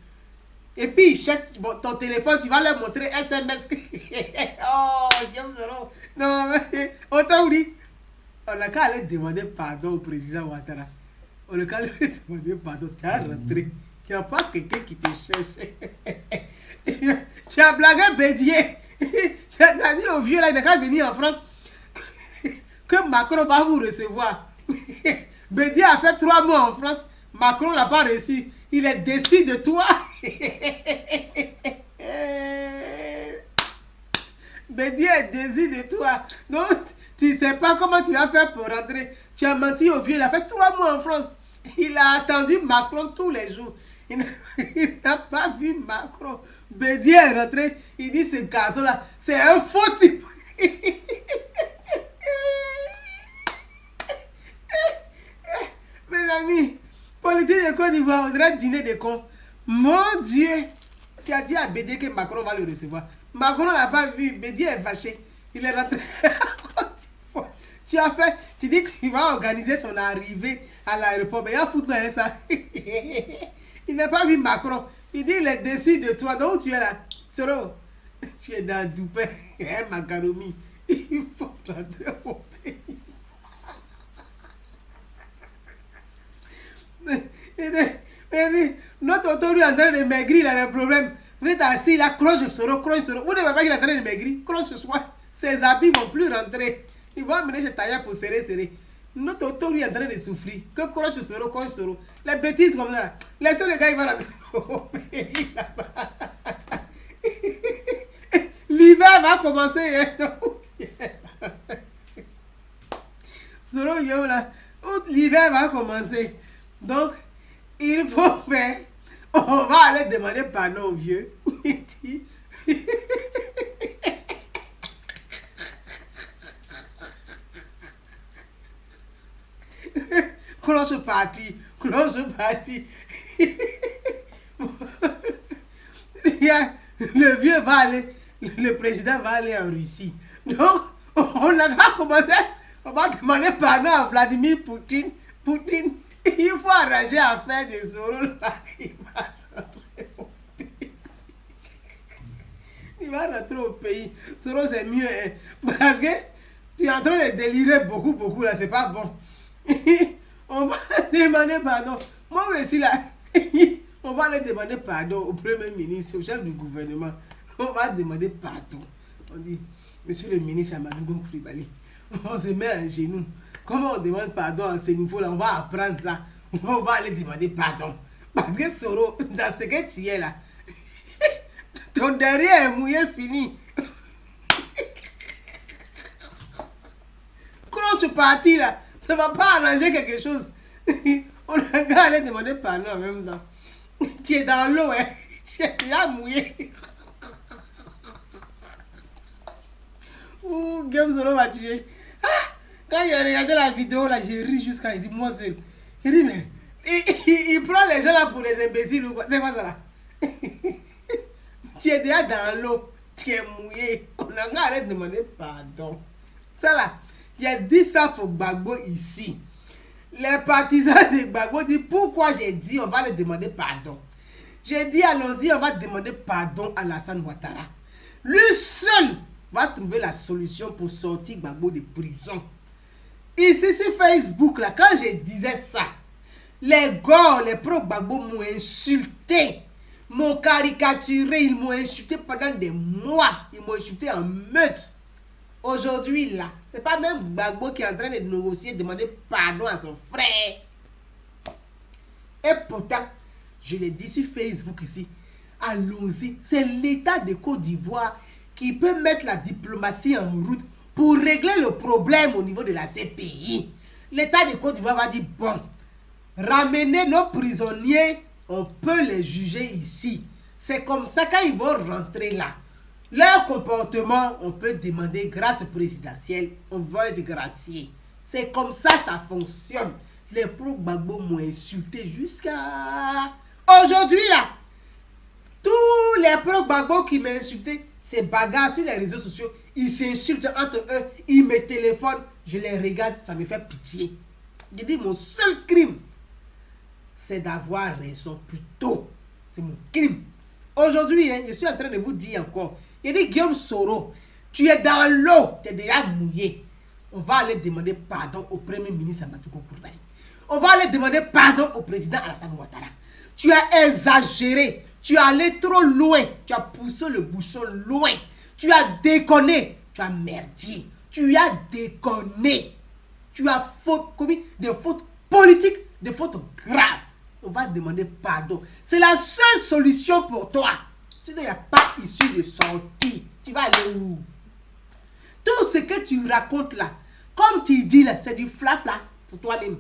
Et puis, il cherche ton téléphone, tu vas leur montrer SMS. Oh, Guillaume Soro. Non, mais on t'a oublié. On a qu'à aller demander pardon au président Ouattara. On a qu'à aller demander pardon. Tu as rentré. Il n'y a pas quelqu'un qui te cherche. Tu as blagué Bédier. Tu as dit au vieux là, il n'a qu'à venir en France. Que Macron va vous recevoir. Bédier a fait 3 mois en France. Macron l'a pas reçu. Il est déçu de toi. Bédi est déçu de toi. Donc, tu ne sais pas comment tu vas faire pour rentrer. Tu as menti au vieux. Il a fait 3 mois en France. Il a attendu Macron tous les jours. Il n'a pas vu Macron. Bédi est rentré. Il dit, ce garçon-là, c'est un faux type. Mes amis, politique de Côte d'Ivoire, on dirait dîner de cons. Mon Dieu, tu as dit à Bédier que Macron va le recevoir. Macron n'a pas vu, Bédier est fâché. Il est rentré à Côte d'Ivoire. Tu as fait, tu dis que tu vas organiser son arrivée à l'aéroport, mais il y a foutu avec ça. Il n'a pas vu Macron. Il dit il est déçu de toi. Donc tu es là. Soro, tu es dans Dubaï, Macaroni. Il faut rentrer au pays. Notre autorité est en train de maigrir, il a des problèmes. Vous êtes assis là, croche Soro. Vous ne voyez pas qu'il est en train de maigrir. Croche soi. Ses habits ne vont plus rentrer. Ils vont amener chez Taya pour serrer. Notre autorité est en train de souffrir. Que croche Soro. Les bêtises comme ça. Laissez le gars, il va rentrer au pays là-bas. L'hiver va commencer. Soro, là. L'hiver va commencer. Donc, il faut faire. On va aller demander pardon au vieux. Cloche parti. Le vieux va aller, le président va aller en Russie. Donc, on n'a pas commencé. On va demander pardon à Vladimir Poutine. Il faut arranger à faire des Soro là. Il va rentrer au pays. Soro, c'est mieux. Hein? Parce que tu es en train de délirer beaucoup là. C'est pas bon. On va demander pardon. Moi aussi là. On va aller demander pardon au Premier ministre, au chef du gouvernement. On va demander pardon. On dit, Monsieur le ministre Amadou Koulibaly, on se met à genoux. Comment on demande pardon à ce niveau-là? On va apprendre ça. On va aller demander pardon. Parce que Soro, dans ce que tu es là, ton derrière est mouillé fini. Quand tu partis là, ça ne va pas arranger quelque chose. On va aller demander pardon en même temps. Tu es dans l'eau, hein. Tu es déjà mouillé. Ouh, Guillaume Soro va tuer. Ah, quand il a regardé la vidéo, là, j'ai ri jusqu'à il dit, moi seul. Il dit, mais il prend les gens là pour les imbéciles ou quoi? C'est quoi ça là? Tu es déjà dans l'eau, tu es mouillé. On a qu'à aller demander pardon. Ça là, il a dit ça pour Gbagbo ici. Les partisans de Gbagbo disent pourquoi j'ai dit on va le demander pardon. J'ai dit allons-y, on va demander pardon à Alassane Ouattara. Lui seul va trouver la solution pour sortir Gbagbo de prison. Ici sur Facebook, là, quand je disais ça, les gars, les pro-Gbagbo m'ont insulté, m'ont caricaturé, ils m'ont insulté pendant des mois. Ils m'ont insulté en meute. Aujourd'hui, là, c'est pas même Gbagbo qui est en train de négocier, demander pardon à son frère. Et pourtant, je l'ai dit sur Facebook ici, allons-y, c'est l'État de Côte d'Ivoire qui peut mettre la diplomatie en route pour régler le problème au niveau de la CPI. L'État de Côte d'Ivoire va dire, bon, ramener nos prisonniers, on peut les juger ici. C'est comme ça quand ils vont rentrer là. Leur comportement, on peut demander grâce présidentielle, on va être gracié. C'est comme ça ça fonctionne. Les pro-Gbagbo m'ont insulté jusqu'à aujourd'hui là. Tous les pro-Gbagbo qui m'ont insulté, se bagarrent sur les réseaux sociaux, ils s'insultent entre eux, ils me téléphonent, je les regarde, ça me fait pitié. Je dis mon seul crime, c'est d'avoir raison plus tôt. C'est mon crime. Aujourd'hui, je suis en train de vous dire encore, il dit Guillaume Soro, tu es dans l'eau, tu es déjà mouillé. On va aller demander pardon au Premier ministre Amadou Koulibaly. On va aller demander pardon au président Alassane Ouattara. Tu as exagéré, tu es allé trop loin, tu as poussé le bouchon loin, tu as déconné, tu as merdé, tu as déconné, tu as commis des fautes politiques, des fautes graves. on va demander pardon. C'est la seule solution pour toi. Sinon, il n'y a pas issue de sortie. Tu vas aller où? Tout ce que tu racontes là, comme tu dis là, c'est du flafla pour toi-même.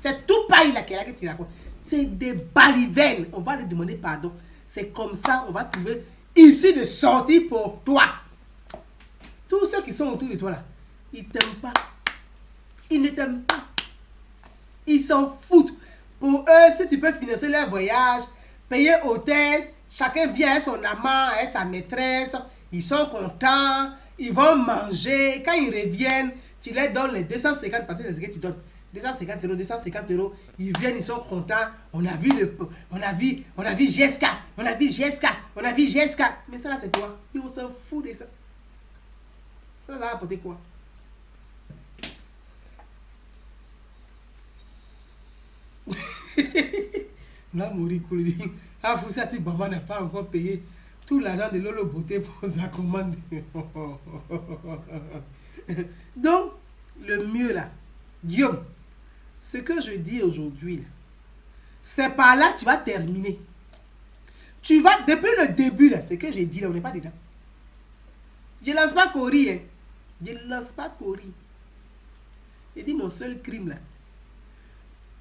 C'est tout pareil là que tu racontes. C'est des balivernes. On va lui demander pardon. C'est comme ça, on va trouver issue de sortie pour toi. Tous ceux qui sont autour de toi là, ils ne t'aiment pas. Ils ne t'aiment pas. Ils s'en foutent. Pour eux, si tu peux financer leur voyage, payer hôtel, chacun vient avec son amant, avec sa maîtresse, ils sont contents, ils vont manger. Quand ils reviennent, tu leur donnes les 250, parce que c'est ce que tu donnes. 250 euros, 250 euros, ils viennent, ils sont contents. On a vu Jessica, on a vu Jessica. Mais ça là, c'est quoi? Ils vont se foutre de ça. Ça va apporter quoi? Là, Maurice Koulibaly, ah, vous savez, Baba n'a pas encore payé tout l'argent de Lolo Beauté pour sa commande. Donc, le mieux là, Guillaume, ce que je dis aujourd'hui, c'est par là que tu vas terminer. Tu vas, depuis le début là, ce que j'ai dit là, on n'est pas dedans. Je ne lance pas Cori, hein. Je ne lance pas Cori. J'ai dit mon seul crime là.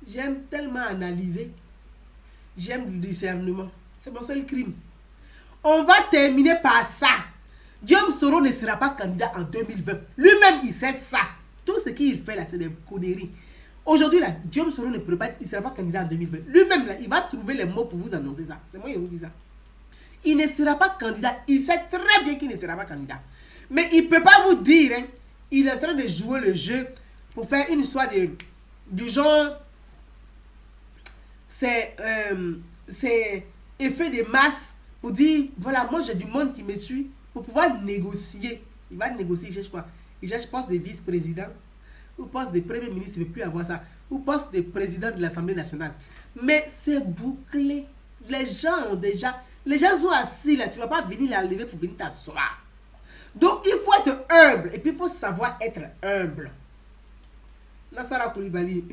J'aime tellement analyser. J'aime le discernement. C'est mon seul crime. On va terminer par ça. Guillaume Soro ne sera pas candidat en 2020. Lui-même, il sait ça. Tout ce qu'il fait là, c'est des conneries. Aujourd'hui, là, Guillaume Soro ne peut pas, il ne sera pas candidat en 2020. Lui-même, là, il va trouver les mots pour vous annoncer ça. C'est moi qui vous dis ça. Il ne sera pas candidat. Il sait très bien qu'il ne sera pas candidat. Mais il ne peut pas vous dire, hein, il est en train de jouer le jeu pour faire une histoire du genre, c'est effet de masse pour dire, voilà, moi j'ai du monde qui me suit pour pouvoir négocier. Il va négocier, il cherche quoi? Il cherche poste de vice-président ou poste de premier ministre, il ne veut plus avoir ça, ou poste de président de l'Assemblée nationale. Mais c'est bouclé. Les gens ont déjà, les gens sont assis là, tu ne vas pas venir la lever pour venir t'asseoir. Donc il faut être humble et puis il faut savoir être humble. Nassara Koulibaly.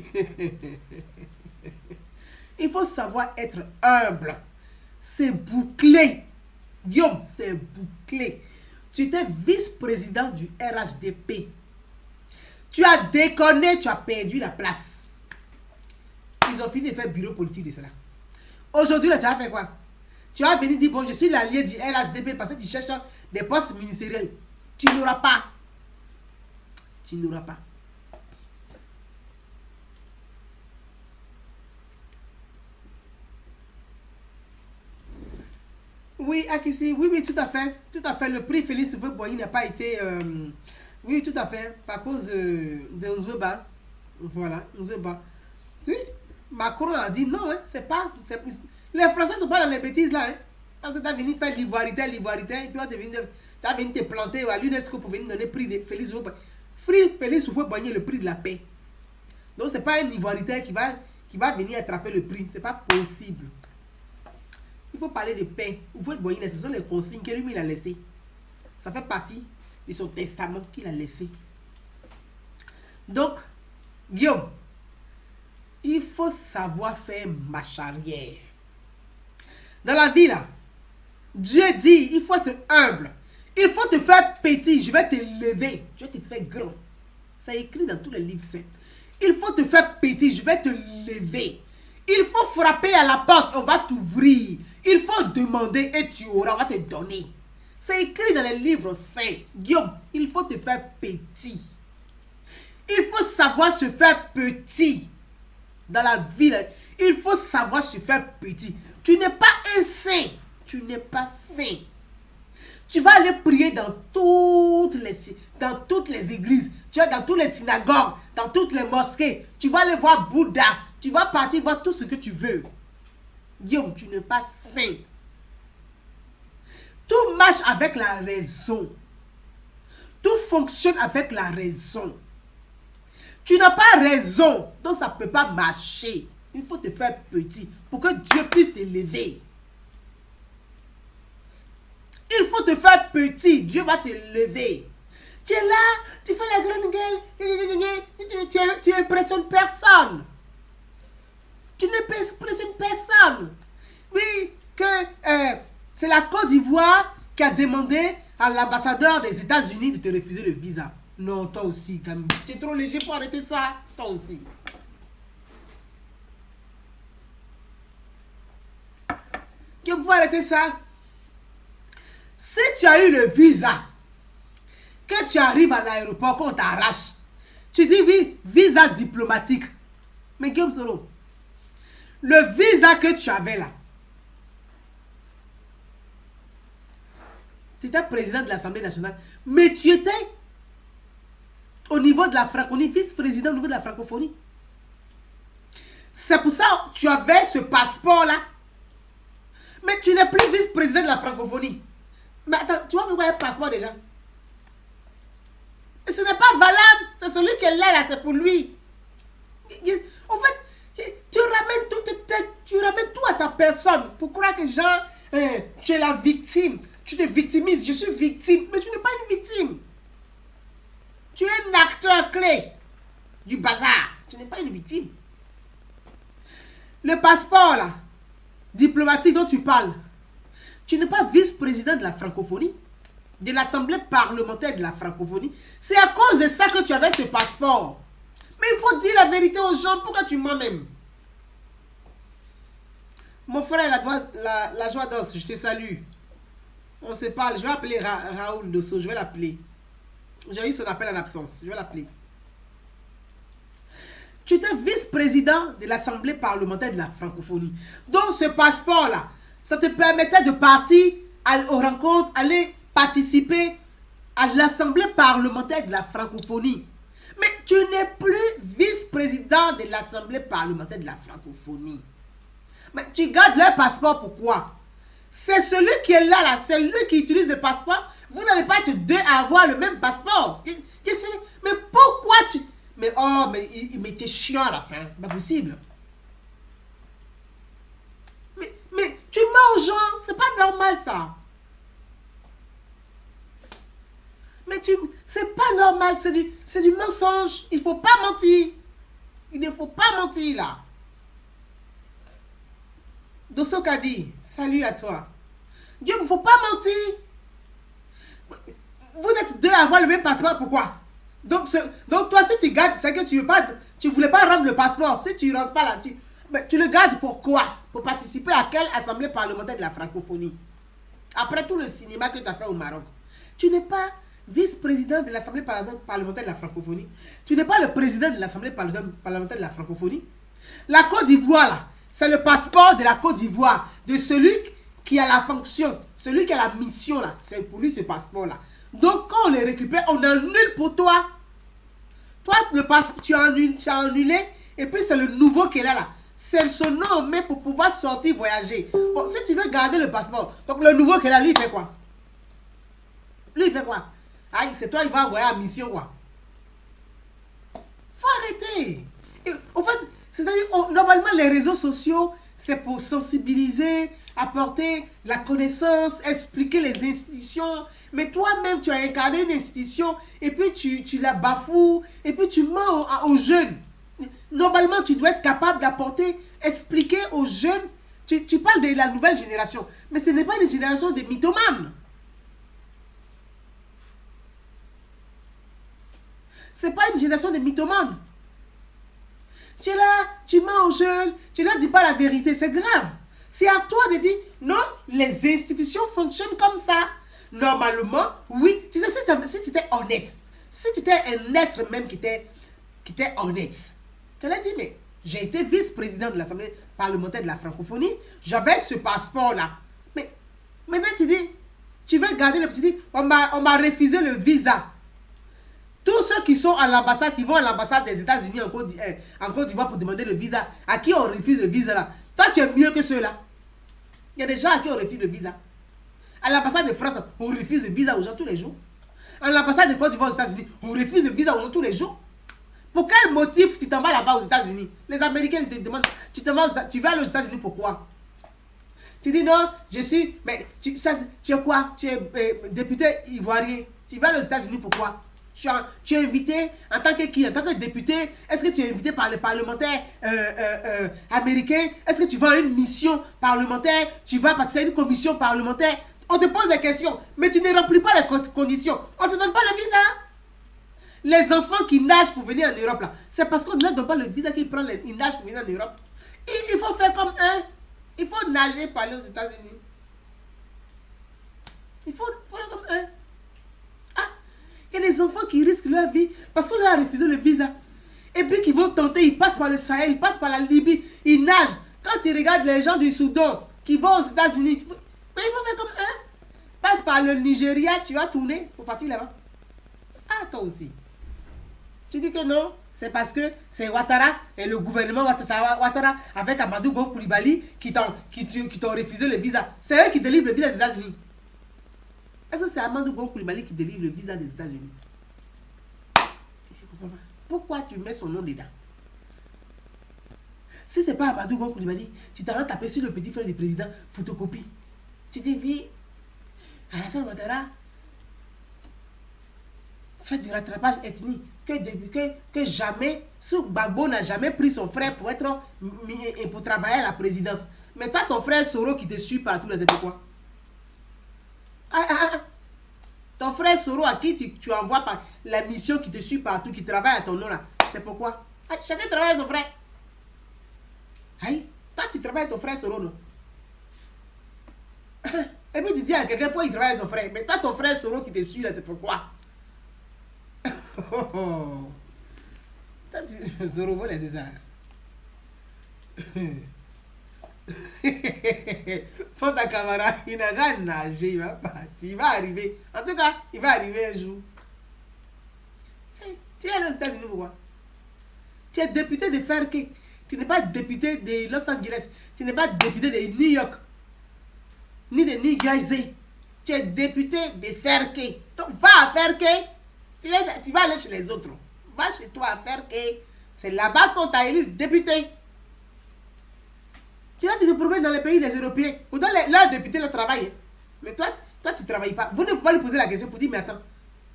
Il faut savoir être humble. C'est bouclé. Guillaume, c'est bouclé. Tu étais vice-président du RHDP. Tu as déconné, tu as perdu la place. Ils ont fini de faire bureau politique de cela. Aujourd'hui, là, tu vas faire quoi? Tu vas venir dire, bon, je suis l'allié du RHDP parce que tu cherches des postes ministériels. Tu n'auras pas. Tu n'auras pas. Oui, Akissi, oui, tout à fait. Tout à fait. Le prix Félix Houphouët-Boigny n'a pas été... oui, tout à fait. Par cause de Nzoueba. Voilà, Nzoueba. Oui, Macron a dit non, hein, c'est pas... Les Français ne sont pas dans les bêtises là. Hein, parce que tu as venu faire l'ivoirité, et puis tu as venu te planter à l'UNESCO pour venir donner le prix de Félix Houphouët-Boigny. Félix Houphouët-Boigny est le prix de la paix. Donc, ce n'est pas un ivoirité qui va venir attraper le prix. Ce n'est pas possible. Il faut parler de paix. Houphouët-Boigny, ce sont les consignes que lui, il a laissées. Ça fait partie de son testament qu'il a laissé. Donc, Guillaume, il faut savoir faire marche arrière. Dans la vie, là, Dieu dit, il faut être humble. Il faut te faire petit. Je vais te lever. Je vais te faire grand. C'est écrit dans tous les livres saints. Il faut te faire petit. Je vais te lever. Il faut frapper à la porte. On va t'ouvrir. Il faut demander et tu auras. On va te donner. C'est écrit dans les livres saints. Guillaume, il faut te faire petit. Il faut savoir se faire petit. Dans la vie, là, il faut savoir se faire petit. Tu n'es pas un saint. Tu n'es pas saint. Tu vas aller prier dans toutes les églises. Tu vas dans toutes les synagogues, dans toutes les mosquées. Tu vas aller voir Bouddha. Tu vas partir voir tout ce que tu veux. Guillaume, tu n'es pas saint. Tout marche avec la raison. Tout fonctionne avec la raison. Tu n'as pas raison, donc ça ne peut pas marcher. Il faut te faire petit pour que Dieu puisse t'élever. Il faut te faire petit, Dieu va te lever. Tu es là, tu fais la grande gueule, tu impressionnes personne. Tu ne pressionnes personne. Oui, que c'est la Côte d'Ivoire qui a demandé à l'ambassadeur des États-Unis de te refuser le visa. Non, toi aussi, quand même. Tu es trop léger pour arrêter ça. Toi aussi. Tu peux arrêter ça. Si tu as eu le visa, que tu arrives à l'aéroport, qu'on t'arrache, tu dis oui, visa diplomatique. Mais Guillaume Soro, le visa que tu avais là, tu étais président de l'Assemblée nationale, mais tu étais au niveau de la francophonie, vice-président au niveau de la francophonie. C'est pour ça que tu avais ce passeport-là. Mais tu n'es plus vice-président de la francophonie. Mais attends, tu vois pourquoi il y a un passeport déjà? Et ce n'est pas valable. C'est celui qui est là, c'est pour lui. En fait, tu ramènes tout à ta personne pour croire que genre, tu es la victime. Tu te victimises. Je suis victime. Mais tu n'es pas une victime. Tu es un acteur clé du bazar. Tu n'es pas une victime. Le passeport là, diplomatique dont tu parles, tu n'es pas vice-président de la francophonie, de l'Assemblée parlementaire de la francophonie. C'est à cause de ça que tu avais ce passeport. Mais il faut dire la vérité aux gens. Pourquoi tu mens même? Mon frère, la joie d'os, je te salue. On se parle. Je vais appeler Raoul Dosso. Je vais l'appeler. J'ai eu son appel en absence. Je vais l'appeler. Tu étais vice-président de l'Assemblée parlementaire de la francophonie. Donc ce passeport-là, ça te permettait de partir aux rencontres, aller participer à l'Assemblée parlementaire de la francophonie. Mais tu n'es plus vice-président de l'Assemblée parlementaire de la francophonie. Mais tu gardes leur passeport, pourquoi? C'est celui qui est là, c'est lui qui utilise le passeport. Vous n'allez pas être deux à avoir le même passeport. Mais pourquoi tu... Mais oh, mais tu es chiant à la fin. C'est pas possible. Mais tu mens aux gens. C'est pas normal ça. Mais c'est pas normal. C'est du mensonge. Il faut pas mentir. Il ne faut pas mentir là. Dosso Kadi, salut à toi. Dieu, il ne faut pas mentir. Vous êtes deux à avoir le même passeport. Pourquoi? Donc toi, si tu gardes, c'est que tu ne voulais pas rendre le passeport. Si tu ne rentres pas là, tu le gardes pour quoi? Pour participer à quelle assemblée parlementaire de la francophonie? Après tout le cinéma que tu as fait au Maroc. Tu n'es pas vice-président de l'assemblée parlementaire de la francophonie. Tu n'es pas le président de l'assemblée parlementaire de la francophonie. La Côte d'Ivoire, là, c'est le passeport de la Côte d'Ivoire. De celui qui a la fonction, celui qui a la mission, là. C'est pour lui ce passeport-là. Donc, quand on les récupère, on annule pour toi. Toi, le passeport, tu as annulé. Et puis, c'est le nouveau qui est là. C'est son nom, mais pour pouvoir sortir, voyager. Bon, si tu veux garder le passeport, donc le nouveau qui est là, lui, il fait quoi? Lui, il fait quoi? Ah, c'est toi, il va envoyer à mission, quoi. Faut arrêter. Et, en fait, c'est-à-dire, normalement, les réseaux sociaux, c'est pour sensibiliser, apporter la connaissance, expliquer les institutions. Mais toi-même, tu as incarné une institution et puis tu la bafoues et puis tu mens aux jeunes. Normalement, tu dois être capable d'apporter, expliquer aux jeunes. Tu parles de la nouvelle génération, mais ce n'est pas une génération de mythomanes. Ce n'est pas une génération de mythomanes. Tu es là, tu mens aux jeunes, tu ne leur dis pas la vérité, c'est grave. C'est à toi de dire, non, les institutions fonctionnent comme ça. Normalement, oui. Tu sais, si tu étais honnête, si tu étais un être même qui était honnête, tu l'as dit, mais j'ai été vice-président de l'Assemblée parlementaire de la francophonie, j'avais ce passeport-là. Mais maintenant, tu dis, tu veux garder le petit, on m'a refusé le visa. Tous ceux qui sont à l'ambassade, qui vont à l'ambassade des États-Unis en Côte d'Ivoire pour demander le visa, à qui on refuse le visa là? Toi, tu es mieux que ceux-là. Il y a des gens à qui on refuse le visa. À l'ambassade de France, on refuse le visa aux gens tous les jours. À l'ambassade de Côte d'Ivoire aux États-Unis, on refuse le visa aux gens tous les jours. Pour quel motif tu t'en vas là-bas aux États-Unis? Les Américains te demandent, tu vas aller aux États-Unis pourquoi? Tu dis non, je suis, mais tu es quoi? Tu es député ivoirien. Tu vas aux États-Unis pourquoi? Tu es invité en tant que qui? En tant que député? Est-ce que tu es invité par les parlementaires américains? Est-ce que tu vas à une mission parlementaire? Tu vas participer à une commission parlementaire? On te pose des questions, mais tu ne remplis pas les conditions. On ne te donne pas le visa. Les enfants qui nagent pour venir en Europe, là, c'est parce qu'on ne leur donne pas le visa qu'ils ils nagent pour venir en Europe. Il faut faire comme eux. Il faut nager pour aller aux États-Unis. Il faut faire comme eux. Ah, il y a des enfants qui risquent leur vie parce qu'on leur a refusé le visa. Et puis qu'ils vont tenter, ils passent par le Sahel, ils passent par la Libye, ils nagent. Quand tu regardes les gens du Soudan qui vont aux États-Unis, mais il faut faire comme eux. Passe par le Nigeria, tu vas tourner pour partir là-bas. Ah, toi aussi. Tu dis que non, c'est parce que c'est Ouattara et le gouvernement Ouattara avec Amadou Gon Coulibaly qui t'ont refusé le visa. C'est eux qui délivrent le visa des États-Unis. Est-ce que c'est Amadou Gon Coulibaly qui délivre le visa des États-Unis? Je comprends pas. Pourquoi tu mets son nom dedans? Si ce n'est pas Amadou Gon Coulibaly, tu t'en as tapé sur le petit frère du président, photocopie. Tu t'es vu, Alassane Ouattara fait du rattrapage ethnique. Que jamais, Gbagbo n'a jamais pris son frère pour travailler à la présidence. Mais toi, ton frère Soro qui te suit partout, c'est pourquoi? Ton frère Soro à qui tu envoies par la mission qui te suit partout, qui travaille à ton nom là, c'est pourquoi? Chacun travaille à son frère. Aïe, toi tu travailles à ton frère Soro, non? Et puis tu dis à quelqu'un pourquoi il travaille à son frère. Mais toi, ton frère Soro qui te suit là, c'est pourquoi? Soro, voilà, c'est ça. Faut ta camarade, il n'a qu'à nager, il va partir, il va arriver. En tout cas, il va arriver un jour. Hey, tu es allé aux États-Unis pourquoi? Tu es député de Fairkey. Tu n'es pas député de Los Angeles. Tu n'es pas député de New York. Ni de New Jersey. Tu es député de Fairkey. Donc va à Fairkey. Tu vas aller chez les autres. Va chez toi à Fairkey. C'est là-bas qu'on t'a élu député. Tu te promènes dans les pays des Européens. Pourtant, leurs députés le travaillent. Mais toi, tu ne travailles pas. Vous ne pouvez pas lui poser la question pour dire, mais attends,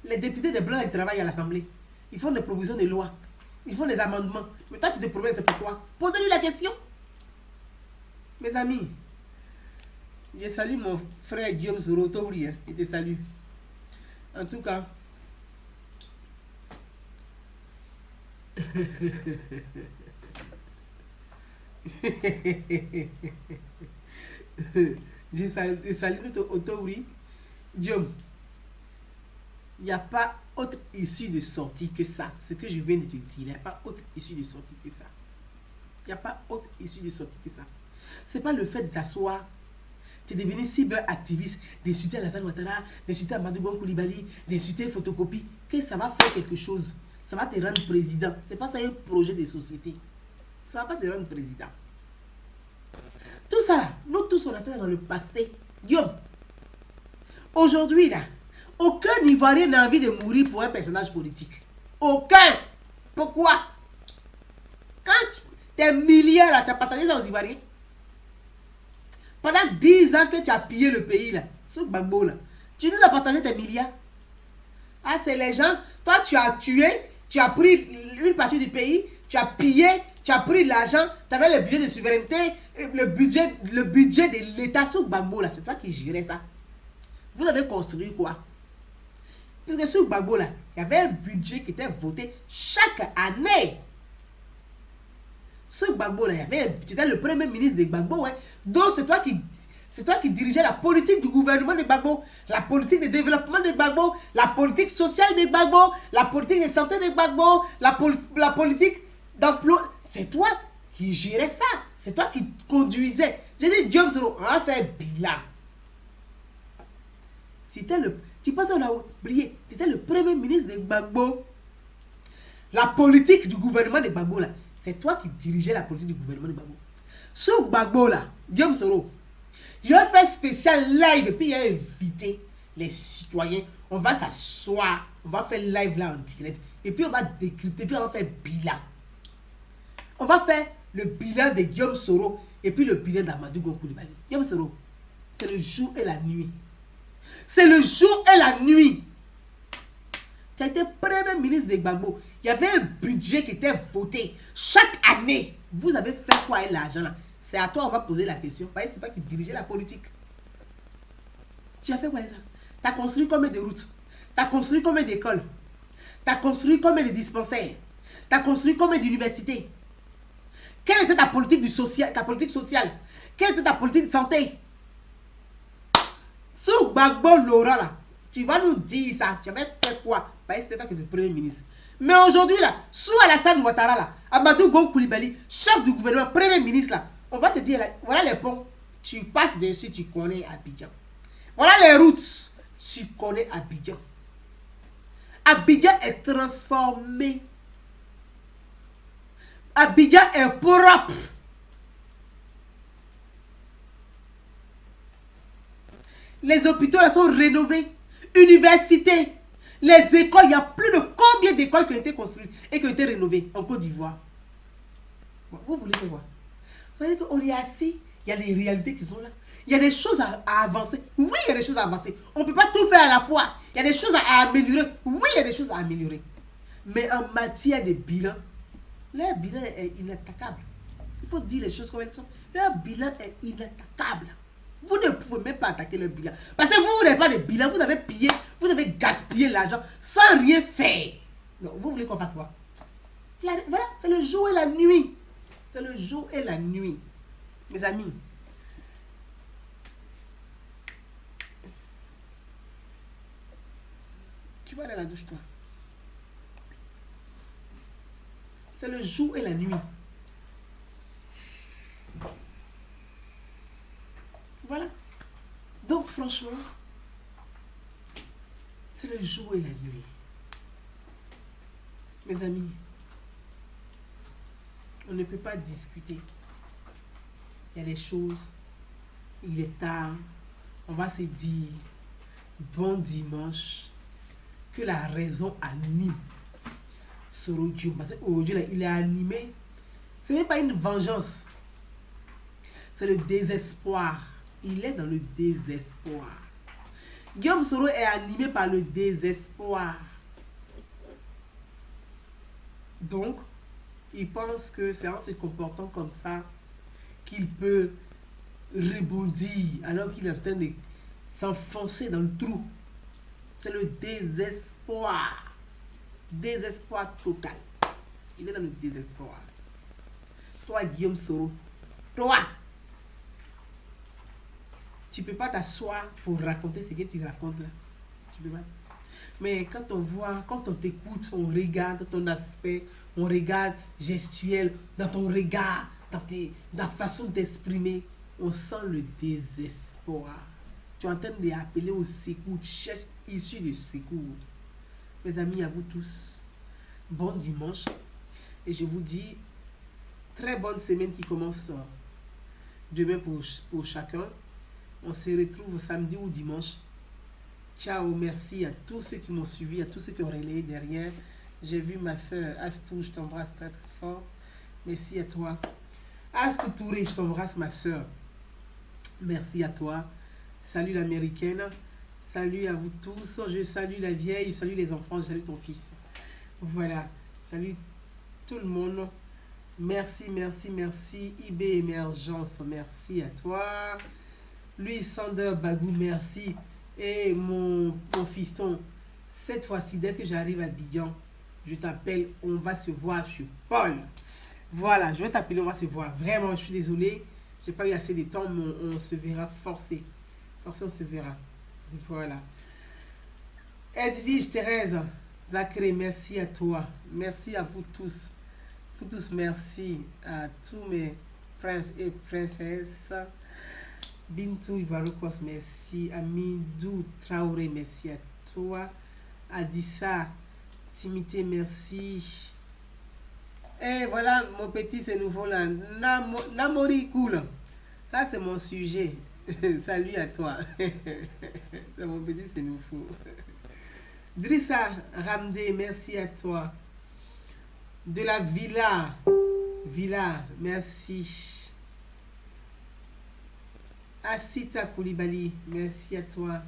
les députés des Blancs, ils travaillent à l'Assemblée. Ils font des propositions de loi. Ils font des amendements. Mais toi, tu te promènes, c'est pourquoi? Posez-lui la question. Mes amis, je salue mon frère Guillaume Soro. Il te salue. En tout cas, je salue notre autorité. Guillaume, il n'y a pas autre issue de sortie que ça. Ce que je viens de te dire, il n'y a pas autre issue de sortie que ça. Il n'y a pas autre issue de sortie que ça. C'est pas le fait de s'asseoir. Tu es devenu cyberactiviste, d'insulter Alassane Ouattara, d'insulter Amadou Gon Coulibaly, d'insulter Photocopie, que ça va faire quelque chose. Ça va te rendre président. C'est pas ça un projet de société. Ça va pas te rendre président. Tout ça là, nous tous on a fait dans le passé. Guillaume, aujourd'hui là, aucun Ivoirien n'a envie de mourir pour un personnage politique. Aucun. Pourquoi? Quand tes milliards là, tu as partagé ça aux Ivoiriens. Pendant 10 ans que tu as pillé le pays là, ce Gbagbo là, tu nous as partagé tes milliards. Ah, c'est les gens, toi tu as tué, tu as pris une partie du pays, tu as pillé, tu as pris l'argent, tu avais le budget de souveraineté, le budget de l'État sous Gbagbo là, c'est toi qui gérais ça. Vous avez construit quoi? Puisque sous Gbagbo là, il y avait un budget qui était voté chaque année. Sous Gbagbo là, tu étais le premier ministre de Gbagbo, ouais. Donc c'est toi qui dirigeais la politique du gouvernement de Gbagbo, la politique de développement de Gbagbo, la politique sociale de Gbagbo, la politique de santé de Gbagbo, la politique d'emploi. C'est toi qui gérais ça. C'est toi qui conduisais. J'ai dit, Dieu, on va faire bilan. Tu penses qu'on a oublié. Tu étais le premier ministre de Gbagbo. La politique du gouvernement de Gbagbo, là, c'est toi qui dirigeais la politique du gouvernement de Gbagbo. Sous Gbagbo, là, Guillaume Soro, je vais faire spécial live et puis il a invité les citoyens. On va s'asseoir, on va faire live là en direct. Et puis on va décrypter, puis on va faire bilan. On va faire le bilan de Guillaume Soro et puis le bilan d'Amadou Gon Coulibaly. Guillaume Soro, c'est le jour et la nuit. C'est le jour et la nuit. Tu as été premier ministre de Gbagbo. Il y avait un budget qui était voté. Chaque année, vous avez fait quoi avec l'argent là? C'est à toi, on va poser la question. Parce que c'est toi qui dirigeais la politique. Tu as fait quoi avec ça? Tu as construit combien de routes? Tu as construit combien d'écoles? Tu as construit combien de dispensaires? Tu as construit combien d'universités? Quelle était ta politique sociale? Quelle était ta politique de santé? Sous Gbagbo Laura là, tu vas nous dire ça. Tu avais fait quoi? Parce que c'était toi qui étais premier ministre. Mais aujourd'hui là, sous Alassane Ouattara là, Amadou Gon Coulibaly, chef du gouvernement, premier ministre là, on va te dire là, voilà les ponts. Tu passes dessus, tu connais Abidjan. Voilà les routes, tu connais Abidjan. Abidjan est transformé. Abidjan est propre. Les hôpitaux là sont rénovés. Universités. Les écoles, il y a plus de combien d'écoles qui ont été construites et qui ont été rénovées en Côte d'Ivoire. Vous voulez voir? Vous voyez qu'on est assis, il y a les réalités qui sont là. Il y a des choses à avancer. Oui, il y a des choses à avancer. On ne peut pas tout faire à la fois. Il y a des choses à améliorer. Oui, il y a des choses à améliorer. Mais en matière de bilan, leur bilan est inattaquable. Il faut dire les choses comme elles sont. Leur bilan est inattaquable. Vous ne pouvez même pas attaquer leur bilan. Parce que vous n'avez pas de bilan, vous avez pillé, vous avez gaspillé l'argent sans rien faire. Non, vous voulez qu'on fasse quoi? Voilà, c'est le jour et la nuit. C'est le jour et la nuit. Mes amis. Tu vas aller à la douche, toi. C'est le jour et la nuit. Voilà. Donc, franchement, c'est le jour et la nuit. Mes amis, on ne peut pas discuter. Il y a des choses, il est tard, on va se dire bon dimanche, que la raison anime Soro-Diom. Parce qu'aujourd'hui, il est animé. Ce n'est pas une vengeance, c'est le désespoir. Il est dans le désespoir. Guillaume Soro est animé par le désespoir. Donc, il pense que c'est en se comportant comme ça qu'il peut rebondir alors qu'il est en train de s'enfoncer dans le trou. C'est le désespoir. Désespoir total. Il est dans le désespoir. Toi, Guillaume Soro, toi, tu ne peux pas t'asseoir pour raconter ce que tu racontes là. Tu peux pas. Mais quand on voit, quand on t'écoute, on regarde ton aspect, on regarde gestuel, dans ton regard, dans ta façon d'exprimer, on sent le désespoir. Tu es en train d'appeler au secours, tu cherches issue de secours. Mes amis, à vous tous, bon dimanche. Et je vous dis, très bonne semaine qui commence demain pour chacun. On se retrouve samedi ou dimanche. Ciao, merci à tous ceux qui m'ont suivi, à tous ceux qui ont relayé derrière. J'ai vu ma soeur Astou, je t'embrasse très très fort. Merci à toi. Astou Touré, je t'embrasse ma soeur. Merci à toi. Salut l'américaine. Salut à vous tous. Je salue la vieille, je salue les enfants, je salue ton fils. Voilà. Salut tout le monde. Merci, merci, merci. IB Émergence, merci à toi. Louis Sander Bagou, merci. Et mon fiston, cette fois-ci, dès que j'arrive à Abidjan, je t'appelle, on va se voir, je suis Paul. Voilà, je vais t'appeler, on va se voir. Vraiment, je suis désolée, j'ai pas eu assez de temps, mais on se verra forcé. Forcé, on se verra. Voilà. Edwige, Thérèse, Zacré, merci à toi. Merci à vous tous. Vous tous, merci à tous mes princes et princesses. Bintou Ivarokos, merci. Amidou Traoré, merci à toi. Adissa Timité, merci. Et voilà, mon petit, c'est nouveau là. Namori cool. Ça, c'est mon sujet. Salut à toi. C'est mon petit, c'est nouveau. Drissa Ramdé, merci à toi. De la Villa, merci. Asita Koulibaly, merci à toi.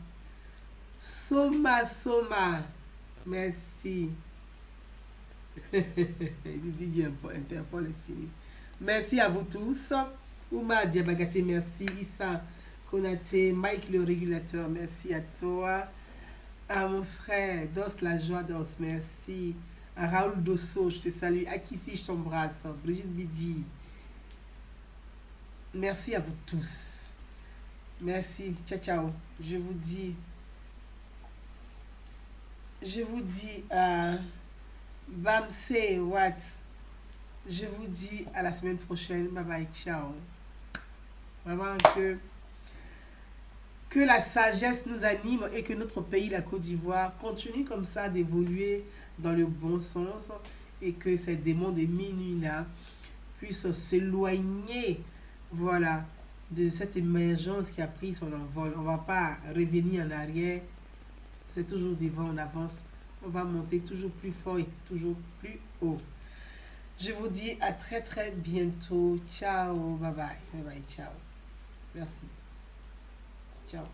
Soma, Merci. Didier Interpol est fini. Merci à vous tous. Ouma Diabagate, merci. Issa Konate, Mike le régulateur, merci à toi. À mon frère, Dos la joie, Dos, merci. À Raoul Dosso, je te salue. Akissi, je t'embrasse. Brigitte Bidi. Merci à vous tous. Merci. Ciao, ciao. Je vous dis Bamse Watt. Je vous dis à la semaine prochaine. Bye bye. Ciao. Vraiment que la sagesse nous anime et que notre pays, la Côte d'Ivoire, continue comme ça d'évoluer dans le bon sens et que ces démons des minuit là puissent s'éloigner, voilà, de cette émergence qui a pris son envol. On va pas revenir en arrière, c'est toujours devant, on avance, on va monter toujours plus fort et toujours plus haut. Je vous dis à très très bientôt. Ciao, bye bye, bye bye, ciao. Merci. Ciao.